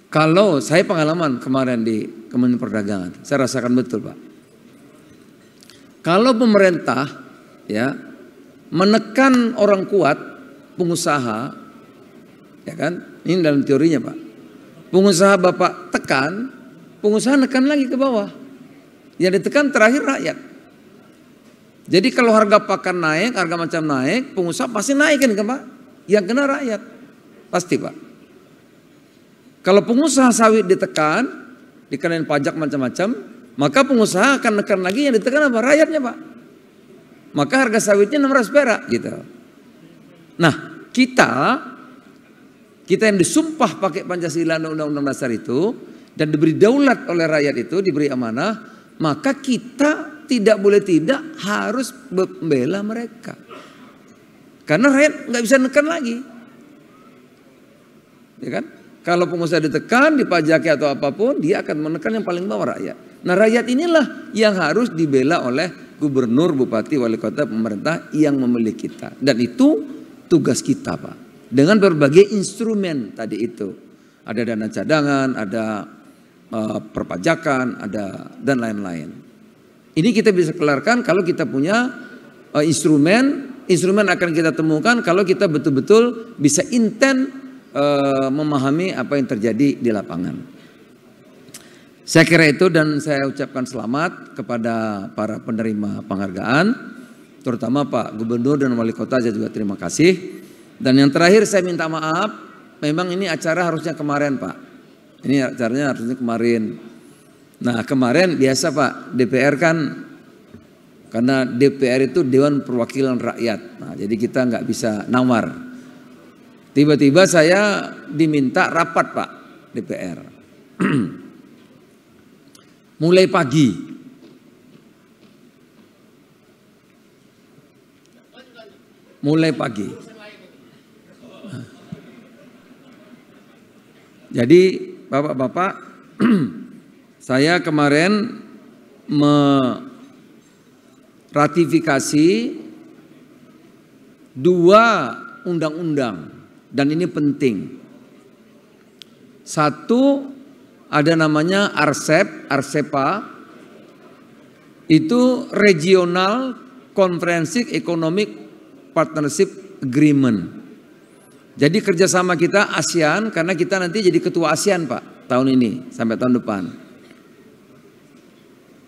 Kalau saya pengalaman kemarin di Kementerian Perdagangan, saya rasakan betul Pak. Kalau pemerintah ya menekan orang kuat, pengusaha, ya kan? Ini dalam teorinya Pak. Pengusaha Bapak tekan, pengusaha nekan lagi ke bawah. Yang ditekan terakhir rakyat. Jadi kalau harga pakan naik, harga macam naik, pengusaha pasti naikin kan Pak? Yang kena rakyat, pasti Pak. Kalau pengusaha sawit ditekan, dikenain pajak macam-macam, maka pengusaha akan nekan lagi yang ditekan apa? Rakyatnya Pak. Maka harga sawitnya 600 perak gitu. Nah kita yang disumpah pakai Pancasila dan Undang-Undang Dasar itu, dan diberi daulat oleh rakyat itu, diberi amanah, maka kita tidak boleh tidak harus membela mereka. Karena rakyat nggak bisa nekan lagi. Ya kan? Kalau pengusaha ditekan, dipajaki atau apapun, dia akan menekan yang paling bawah rakyat. Nah rakyat inilah yang harus dibela oleh gubernur, bupati, wali kota, pemerintah yang memiliki kita. Dan itu tugas kita Pak. Dengan berbagai instrumen tadi itu. Ada dana cadangan, ada perpajakan, ada dan lain-lain. Ini kita bisa kelarkan kalau kita punya instrumen akan kita temukan kalau kita betul-betul bisa intent memahami apa yang terjadi di lapangan. Saya kira itu, dan saya ucapkan selamat kepada para penerima penghargaan, terutama Pak Gubernur dan Wali Kota. Saya juga terima kasih. Dan yang terakhir saya minta maaf, memang ini acara harusnya kemarin Pak. Ini acaranya harusnya kemarin. Nah kemarin biasa Pak, DPR kan, karena DPR itu Dewan Perwakilan Rakyat. Nah, jadi kita nggak bisa nawar. Tiba-tiba saya diminta rapat Pak DPR. Mulai pagi. Mulai pagi. Jadi Bapak-bapak, saya kemarin meratifikasi 2 undang-undang, dan ini penting. Satu ada namanya ARCEPA, itu Regional Comprehensive Economic Partnership Agreement. Jadi kerjasama kita ASEAN, karena kita nanti jadi ketua ASEAN Pak tahun ini sampai tahun depan.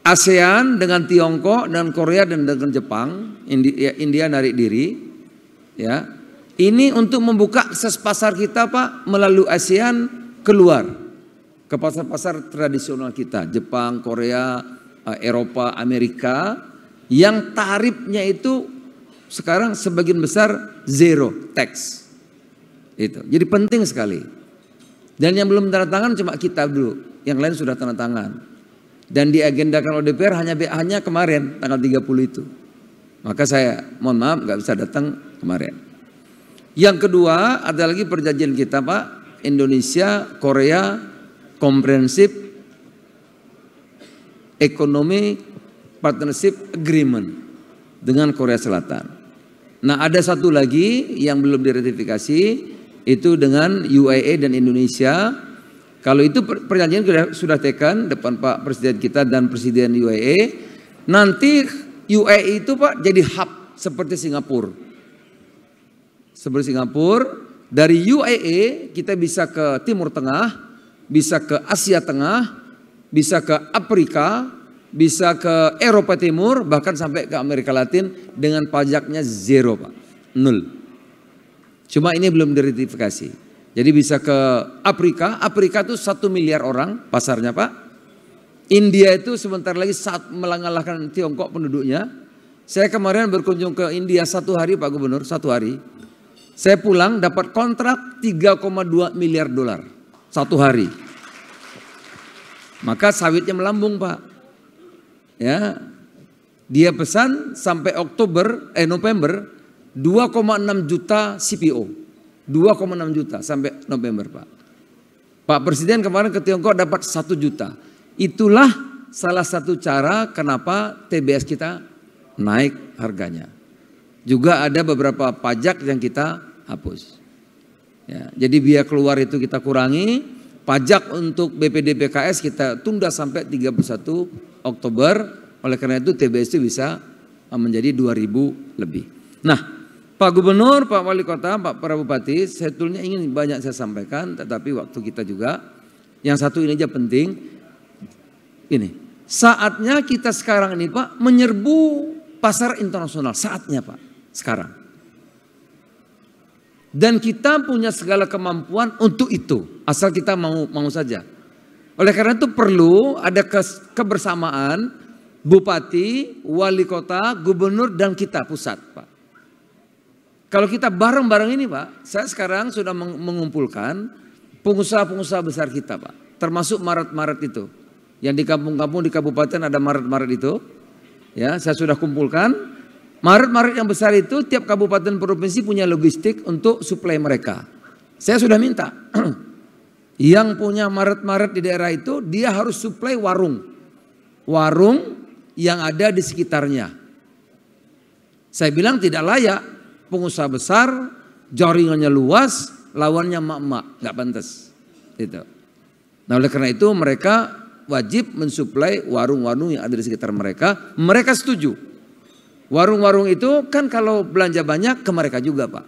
ASEAN dengan Tiongkok dan Korea dan dengan Jepang, India narik diri, ya. Ini untuk membuka akses pasar kita Pak melalui ASEAN keluar ke pasar-pasar tradisional kita, Jepang, Korea, Eropa, Amerika, yang tarifnya itu sekarang sebagian besar zero tax. Itu. Jadi penting sekali. Dan yang belum tanda tangan cuma kita dulu, yang lain sudah tanda tangan. Dan diagendakan oleh DPR hanya kemarin tanggal 30 itu. Maka saya mohon maaf nggak bisa datang kemarin. Yang kedua ada lagi perjanjian kita Pak, Indonesia Korea Comprehensive Economic Partnership Agreement dengan Korea Selatan. Nah ada satu lagi yang belum diratifikasi, itu dengan UAE dan Indonesia. Kalau itu perjanjian sudah tekan depan Pak Presiden kita dan Presiden UAE. Nanti UAE itu Pak jadi hub seperti Singapura. Seperti Singapura, dari UAE kita bisa ke Timur Tengah, bisa ke Asia Tengah, bisa ke Afrika, bisa ke Eropa Timur, bahkan sampai ke Amerika Latin dengan pajaknya zero Pak, 0. Cuma ini belum diratifikasi. Jadi bisa ke Afrika. Afrika itu 1 miliar orang pasarnya Pak. India itu sebentar lagi mengalahkan Tiongkok penduduknya. Saya kemarin berkunjung ke India 1 hari Pak Gubernur, 1 hari. Saya pulang dapat kontrak 3,2 miliar dolar 1 hari. Maka sawitnya melambung Pak. Ya, dia pesan sampai November 2,6 juta CPO, 2,6 juta sampai November Pak. Pak Presiden kemarin ke Tiongkok dapat 1 juta. Itulah salah satu cara kenapa TBS kita naik harganya. Juga ada beberapa pajak yang kita hapus. Ya, jadi biaya keluar itu kita kurangi. Pajak untuk BPD PKS kita tunda sampai 31 Oktober. Oleh karena itu TBS itu bisa menjadi 2.000 lebih. Nah, Pak Gubernur, Pak Wali Kota, Pak para Bupati, sebetulnya ingin banyak saya sampaikan, tetapi waktu kita juga. Yang satu ini aja penting. Ini, saatnya kita sekarang ini Pak menyerbu pasar internasional saatnya Pak, sekarang. Dan kita punya segala kemampuan untuk itu, asal kita mau saja. Oleh karena itu perlu ada kebersamaan bupati, wali kota, gubernur dan kita pusat Pak. Kalau kita bareng-bareng ini Pak, saya sekarang sudah mengumpulkan pengusaha-pengusaha besar kita Pak, termasuk Maret-Maret itu. Yang di kampung-kampung di kabupaten ada Maret-Maret itu. Ya, saya sudah kumpulkan. Maret-Maret yang besar itu tiap kabupaten provinsi punya logistik untuk suplai mereka. Saya sudah minta. Yang punya Maret-Maret di daerah itu dia harus suplai warung. Warung yang ada di sekitarnya. Saya bilang tidak layak. Pengusaha besar, jaringannya luas, lawannya emak-emak, nggak pantas. Gitu. Nah oleh karena itu mereka wajib mensuplai warung-warung yang ada di sekitar mereka. Mereka setuju. Warung-warung itu kan kalau belanja banyak ke mereka juga Pak.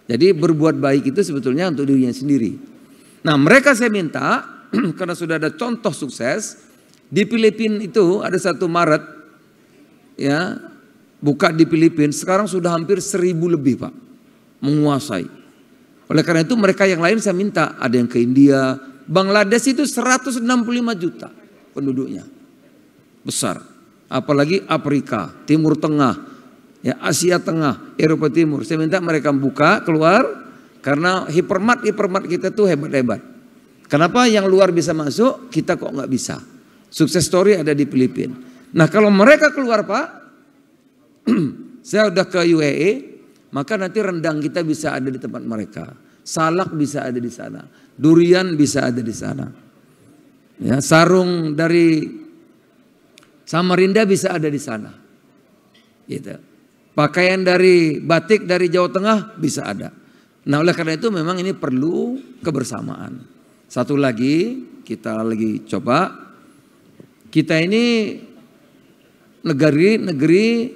Jadi berbuat baik itu sebetulnya untuk dirinya sendiri. Nah mereka saya minta, karena sudah ada contoh sukses, di Filipina itu ada satu Maret, ya, buka di Filipina, sekarang sudah hampir 1.000 lebih Pak, menguasai. Oleh karena itu mereka yang lain saya minta, ada yang ke India, Bangladesh itu 165 juta penduduknya, besar. Apalagi Afrika, Timur Tengah, ya Asia Tengah, Eropa Timur. Saya minta mereka buka, keluar, karena hipermart kita tuh hebat-hebat. Kenapa yang luar bisa masuk, kita kok nggak bisa? Sukses story ada di Filipina. Nah kalau mereka keluar Pak, saya udah ke UAE, maka nanti rendang kita bisa ada di tempat mereka. Salak bisa ada di sana. Durian bisa ada di sana. Ya, sarung dari Samarinda bisa ada di sana. Gitu. Pakaian dari batik dari Jawa Tengah bisa ada. Nah oleh karena itu memang ini perlu kebersamaan. Satu lagi, kita lagi coba. Kita ini negeri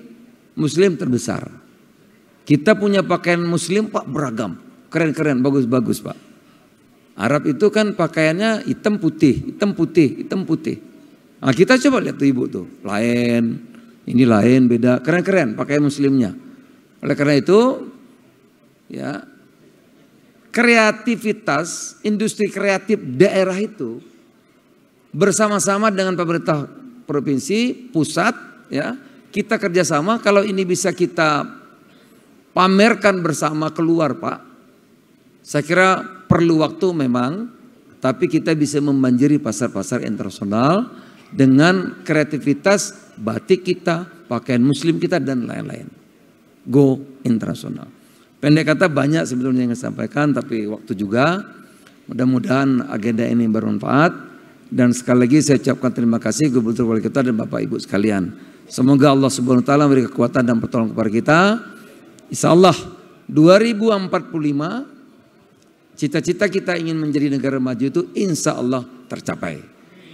Muslim terbesar. Kita punya pakaian Muslim Pak beragam. Keren-keren, bagus-bagus Pak. Arab itu kan pakaiannya hitam putih, hitam putih, hitam putih. Nah kita coba lihat tuh ibu tuh. Lain, ini lain, beda. Keren-keren pakaian Muslimnya. Oleh karena itu, ya kreativitas, industri kreatif daerah itu bersama-sama dengan pemerintah provinsi, pusat, ya kita kerjasama. Kalau ini bisa kita pamerkan bersama keluar Pak, saya kira perlu waktu memang, tapi kita bisa membanjiri pasar-pasar internasional dengan kreativitas batik kita, pakaian Muslim kita dan lain-lain. Go internasional. Pendek kata banyak sebetulnya yang saya sampaikan, tapi waktu juga. Mudah-mudahan agenda ini bermanfaat. Dan sekali lagi saya ucapkan terima kasih Gubernur Wali Kota dan Bapak Ibu sekalian. Semoga Allah Subhanahu wa taala memberi kekuatan dan pertolongan kepada kita. Insyaallah 2045 cita-cita kita ingin menjadi negara maju itu insya Allah tercapai.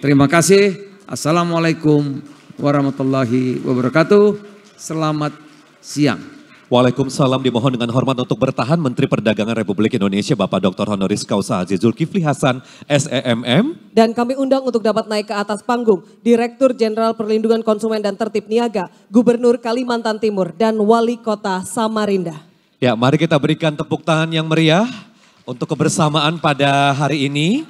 Terima kasih. Assalamualaikum warahmatullahi wabarakatuh. Selamat siang. Waalaikumsalam. Dimohon dengan hormat untuk bertahan Menteri Perdagangan Republik Indonesia Bapak Dr. Honoris Causa Haji Zulkifli Hasan SEMM. Dan kami undang untuk dapat naik ke atas panggung Direktur Jenderal Perlindungan Konsumen dan Tertib Niaga, Gubernur Kalimantan Timur dan Wali Kota Samarinda. Ya, mari kita berikan tepuk tangan yang meriah untuk kebersamaan pada hari ini.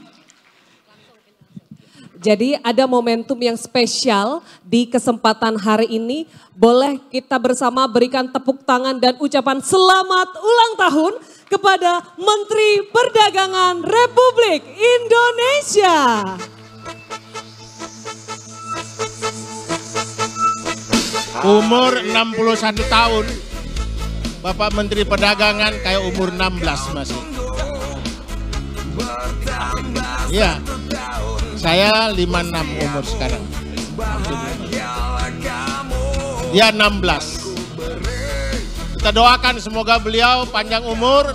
Jadi ada momentum yang spesial di kesempatan hari ini. Boleh kita bersama berikan tepuk tangan dan ucapan selamat ulang tahun kepada Menteri Perdagangan Republik Indonesia. Umur 61 tahun. Bapak Menteri Perdagangan kayak umur 16 masih. Iya. Saya 56 umur sekarang. Dia 16. Kita doakan semoga beliau panjang umur,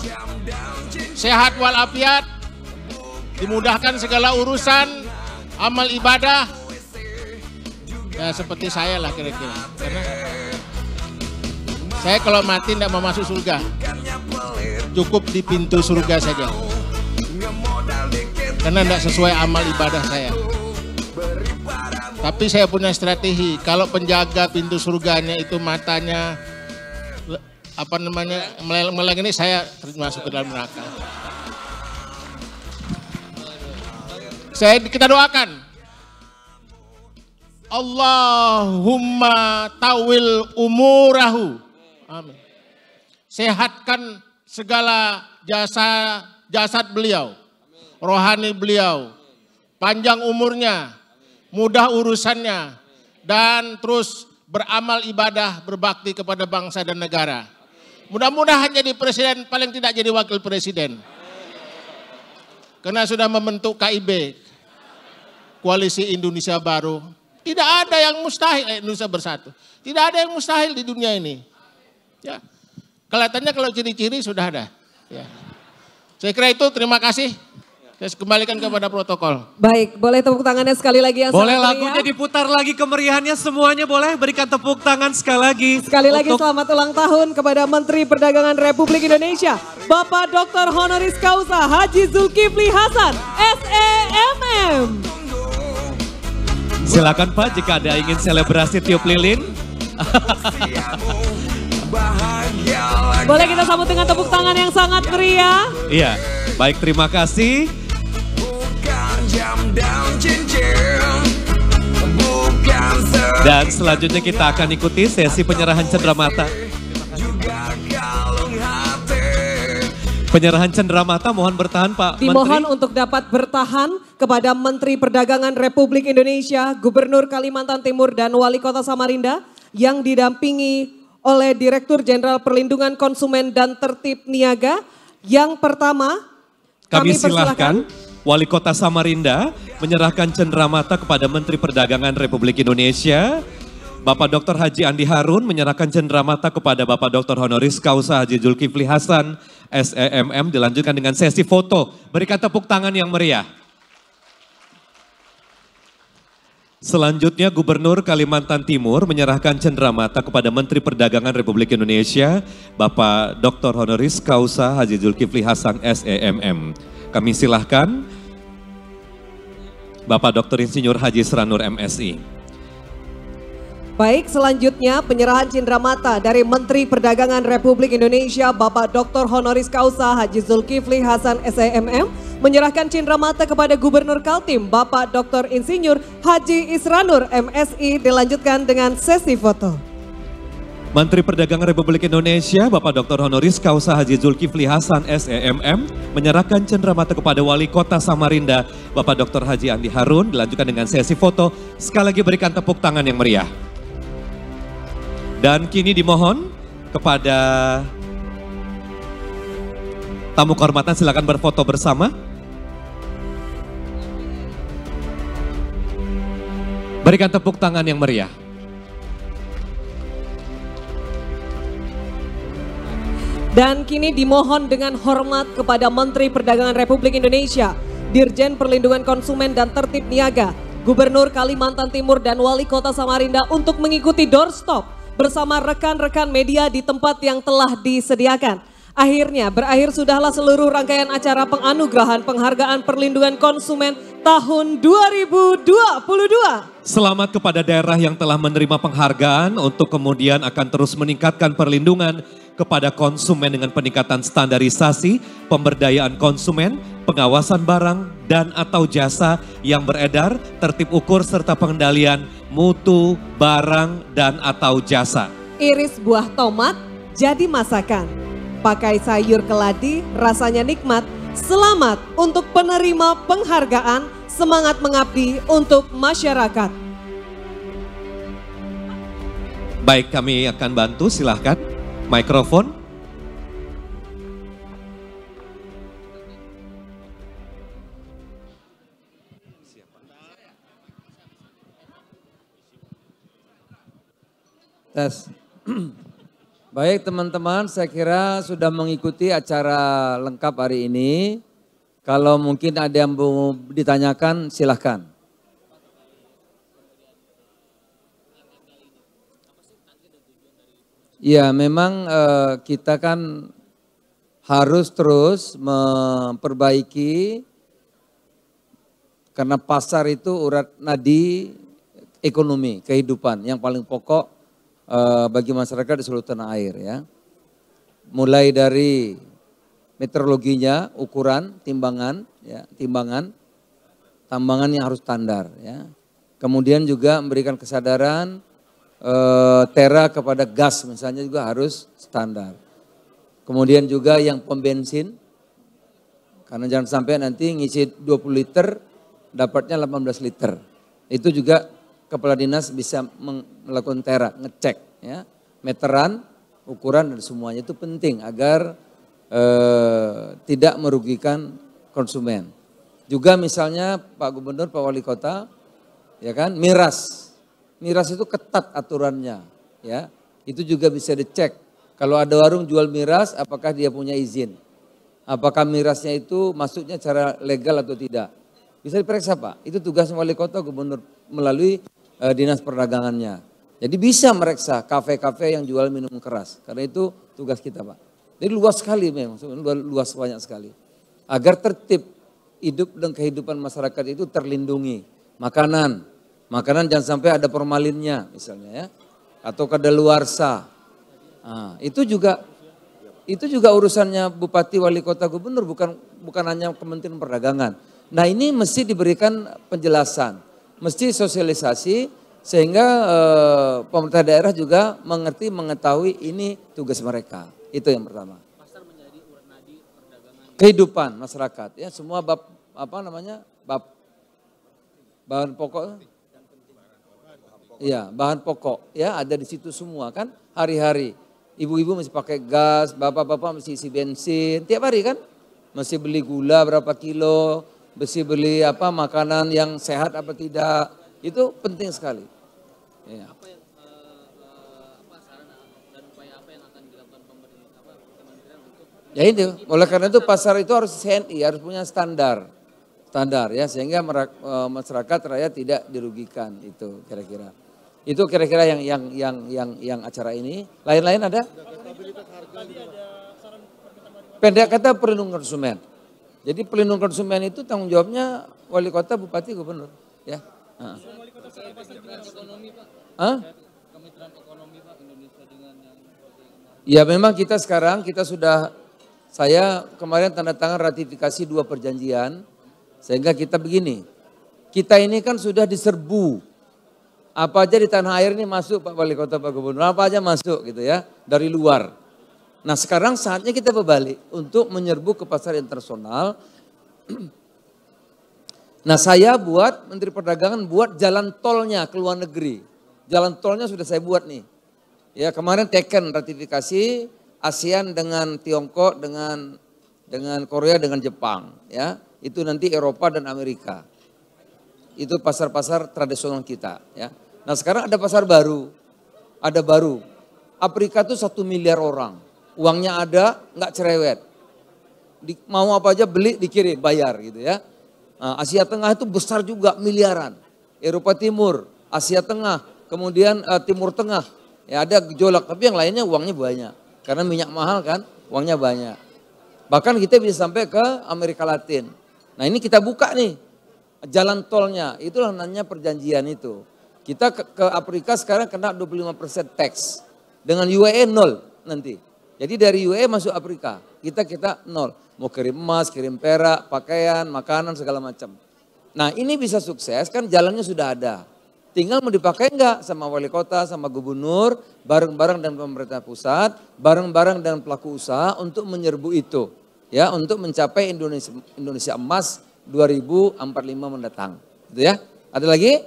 sehat walafiat, dimudahkan segala urusan, amal ibadah. Ya seperti saya lah kira-kira. Karena saya kalau mati tidak mau masuk surga. Cukup di pintu surga saja. Karena tidak sesuai amal ibadah saya. Tapi saya punya strategi. Kalau penjaga pintu surganya itu matanya meleng ini, saya masuk ke dalam neraka. Kita doakan. Allahumma tawil umurahu. Amin. Sehatkan segala jasad beliau, rohani beliau, panjang umurnya, mudah urusannya, dan terus beramal ibadah, berbakti kepada bangsa dan negara. Mudah-mudahan jadi presiden, paling tidak jadi wakil presiden. Karena sudah membentuk KIB, Koalisi Indonesia Baru. Tidak ada yang mustahil, Indonesia Bersatu. Tidak ada yang mustahil di dunia ini. Ya. Kelihatannya kalau ciri-ciri sudah ada. Ya. Saya kira itu, terima kasih. Saya kembalikan kepada protokol. Baik, boleh tepuk tangannya sekali lagi yang boleh sangat lagunya diputar lagi kemeriahannya semuanya, boleh berikan tepuk tangan sekali lagi. Sekali lagi selamat ulang tahun kepada Menteri Perdagangan Republik Indonesia, Bapak Dr. Honoris Causa Haji Zulkifli Hasan, SEMM. Silakan Pak jika ada ingin selebrasi tiup lilin. Boleh kita sambut dengan tepuk tangan yang sangat meriah. Iya, baik, terima kasih. Dan selanjutnya kita akan ikuti sesi penyerahan cenderamata. Penyerahan cenderamata, mohon bertahan Pak Dimohon Menteri. untuk dapat bertahan kepada Menteri Perdagangan Republik Indonesia, Gubernur Kalimantan Timur dan Wali Kota Samarinda yang didampingi oleh Direktur Jenderal Perlindungan Konsumen dan Tertib Niaga. Yang pertama, Kami silahkan Wali Kota Samarinda menyerahkan cenderamata kepada Menteri Perdagangan Republik Indonesia. Bapak Dr. Haji Andi Harun menyerahkan cenderamata kepada Bapak Dr. Honoris Causa Haji Zulkifli Hasan, SEMM, dilanjutkan dengan sesi foto. Berikan tepuk tangan yang meriah. Selanjutnya Gubernur Kalimantan Timur menyerahkan cenderamata kepada Menteri Perdagangan Republik Indonesia, Bapak Dr. Honoris Causa Haji Zulkifli Hasan, SEMM. Kami silahkan Bapak Dr. Insinyur Haji Isranur, MSI. Baik, selanjutnya penyerahan cenderamata dari Menteri Perdagangan Republik Indonesia Bapak Dr. Honoris Causa Haji Zulkifli Hasan, SEMM, menyerahkan cenderamata kepada Gubernur Kaltim Bapak Dr. Insinyur Haji Isranur, MSI, dilanjutkan dengan sesi foto. Menteri Perdagangan Republik Indonesia Bapak Dr. Honoris Causa Haji Zulkifli Hasan, SEMM, menyerahkan cenderamata kepada Wali Kota Samarinda Bapak Dr. Haji Andi Harun, dilanjutkan dengan sesi foto. Sekali lagi berikan tepuk tangan yang meriah. Dan kini dimohon kepada tamu kehormatan silakan berfoto bersama. Berikan tepuk tangan yang meriah. Dan kini dimohon dengan hormat kepada Menteri Perdagangan Republik Indonesia, Dirjen Perlindungan Konsumen dan Tertib Niaga, Gubernur Kalimantan Timur dan Wali Kota Samarinda untuk mengikuti doorstop bersama rekan-rekan media di tempat yang telah disediakan. Akhirnya berakhir sudahlah seluruh rangkaian acara penganugerahan penghargaan perlindungan konsumen tahun 2022. Selamat kepada daerah yang telah menerima penghargaan untuk kemudian akan terus meningkatkan perlindungan kepada konsumen dengan peningkatan standarisasi, pemberdayaan konsumen, pengawasan barang dan atau jasa yang beredar, tertib ukur serta pengendalian mutu, barang dan atau jasa. Iris buah tomat jadi masakan. Pakai sayur keladi rasanya nikmat. Selamat untuk penerima penghargaan, semangat mengabdi untuk masyarakat. Baik, kami akan bantu, silahkan. Mikrofon. Tes. Baik teman-teman, saya kira sudah mengikuti acara lengkap hari ini. Kalau mungkin ada yang mau ditanyakan, silahkan. Ya, memang kita kan harus terus memperbaiki karena pasar itu urat nadi ekonomi, kehidupan yang paling pokok bagi masyarakat di seluruh tanah air ya. Mulai dari meteorologinya, ukuran, timbangan, ya, tambangan yang harus standar ya. Kemudian juga memberikan kesadaran tera kepada gas misalnya juga harus standar. Kemudian juga yang pembensin, karena jangan sampai nanti ngisi 20 liter dapatnya 18 liter. Itu juga kepala dinas bisa melakukan tera, ngecek ya, meteran, ukuran dan semuanya itu penting agar tidak merugikan konsumen. Juga misalnya Pak Gubernur, Pak Wali Kota, ya kan, miras itu ketat aturannya, ya, itu juga bisa dicek. Kalau ada warung jual miras, apakah dia punya izin? Apakah mirasnya itu masuknya secara legal atau tidak? Bisa diperiksa Pak, itu tugas Wali Kota, Gubernur melalui dinas perdagangannya. Jadi bisa mereksa kafe-kafe yang jual minum keras, karena itu tugas kita Pak. Jadi luas sekali memang, luas banyak sekali. Agar tertib hidup dan kehidupan masyarakat itu terlindungi. Makanan jangan sampai ada formalinnya misalnya ya, atau kadaluarsa. Nah, itu juga urusannya Bupati, Wali Kota, Gubernur, bukan hanya Kementerian Perdagangan. Nah ini mesti diberikan penjelasan, mesti sosialisasi sehingga pemerintah daerah juga mengetahui ini tugas mereka. Itu yang pertama. Kehidupan masyarakat ya, semua bab bahan pokok. Iya, bahan pokok ya ada di situ semua kan hari-hari. Ibu-ibu mesti pakai gas, bapak-bapak mesti isi bensin tiap hari kan. Mesti beli gula berapa kilo, mesti beli makanan yang sehat apa tidak. Itu penting sekali. Ya. Ya itu, oleh karena itu pasar itu harus CNI, harus punya standar ya, sehingga masyarakat rakyat tidak dirugikan itu kira-kira. Itu kira-kira yang acara ini. Lain-lain ada? Pendek kata perlindungan konsumen. Jadi perlindungan konsumen itu tanggung jawabnya Wali Kota, Bupati, Gubernur. Ya. Ya memang kita sekarang saya kemarin tanda tangan ratifikasi 2 perjanjian, sehingga kita begini, kita ini kan sudah diserbu, apa aja di tanah air ini masuk Pak Wali Kota, Pak Gubernur, apa aja masuk gitu ya, dari luar. Nah sekarang saatnya kita berbalik untuk menyerbu ke pasar internasional. Nah saya buat, Menteri Perdagangan buat jalan tolnya ke luar negeri, jalan tolnya sudah saya buat nih. Ya kemarin teken ratifikasi, ASEAN dengan Tiongkok, dengan Korea, dengan Jepang, ya itu nanti Eropa dan Amerika. Itu pasar-pasar tradisional kita, ya. Nah sekarang ada pasar baru, Afrika tuh 1 miliar orang, uangnya ada, nggak cerewet, mau apa aja beli dikirim, bayar gitu ya. Nah, Asia Tengah itu besar juga miliaran, Eropa Timur, Asia Tengah, kemudian Timur Tengah, ya ada gejolak, tapi yang lainnya uangnya banyak. Karena minyak mahal kan, uangnya banyak. Bahkan kita bisa sampai ke Amerika Latin. Nah ini kita buka nih, jalan tolnya, itulah namanya perjanjian itu. Kita ke Afrika sekarang kena 25% tax. Dengan UAE 0 nanti. Jadi dari UAE masuk Afrika, kita 0. Mau kirim emas, kirim perak, pakaian, makanan, segala macam. Nah ini bisa sukses kan jalannya sudah ada. Tinggal mau dipakai enggak sama wali kota, sama gubernur, bareng-bareng dengan pemerintah pusat, bareng-bareng dengan pelaku usaha untuk menyerbu itu. Ya, untuk mencapai Indonesia Emas 2045 mendatang. Gitu ya. Ada lagi?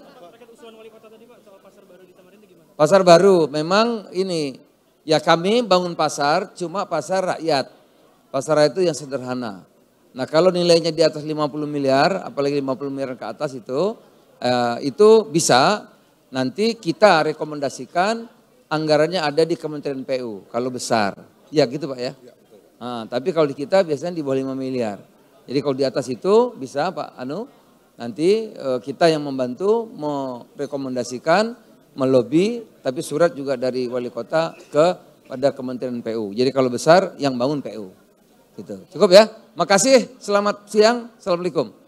Pasar baru, memang ini, ya kami bangun pasar, cuma pasar rakyat. Pasar rakyat itu yang sederhana. Nah kalau nilainya di atas 50 miliar, apalagi 50 miliar ke atas itu bisa nanti kita rekomendasikan anggarannya ada di Kementerian PU kalau besar. Ya gitu Pak ya. Nah, tapi kalau di kita biasanya di bawah 5 miliar. Jadi kalau di atas itu bisa Pak nanti kita yang membantu merekomendasikan, melobi, tapi surat juga dari wali kota pada Kementerian PU. Jadi kalau besar yang bangun PU. Gitu. Cukup ya. Makasih, selamat siang. Assalamualaikum.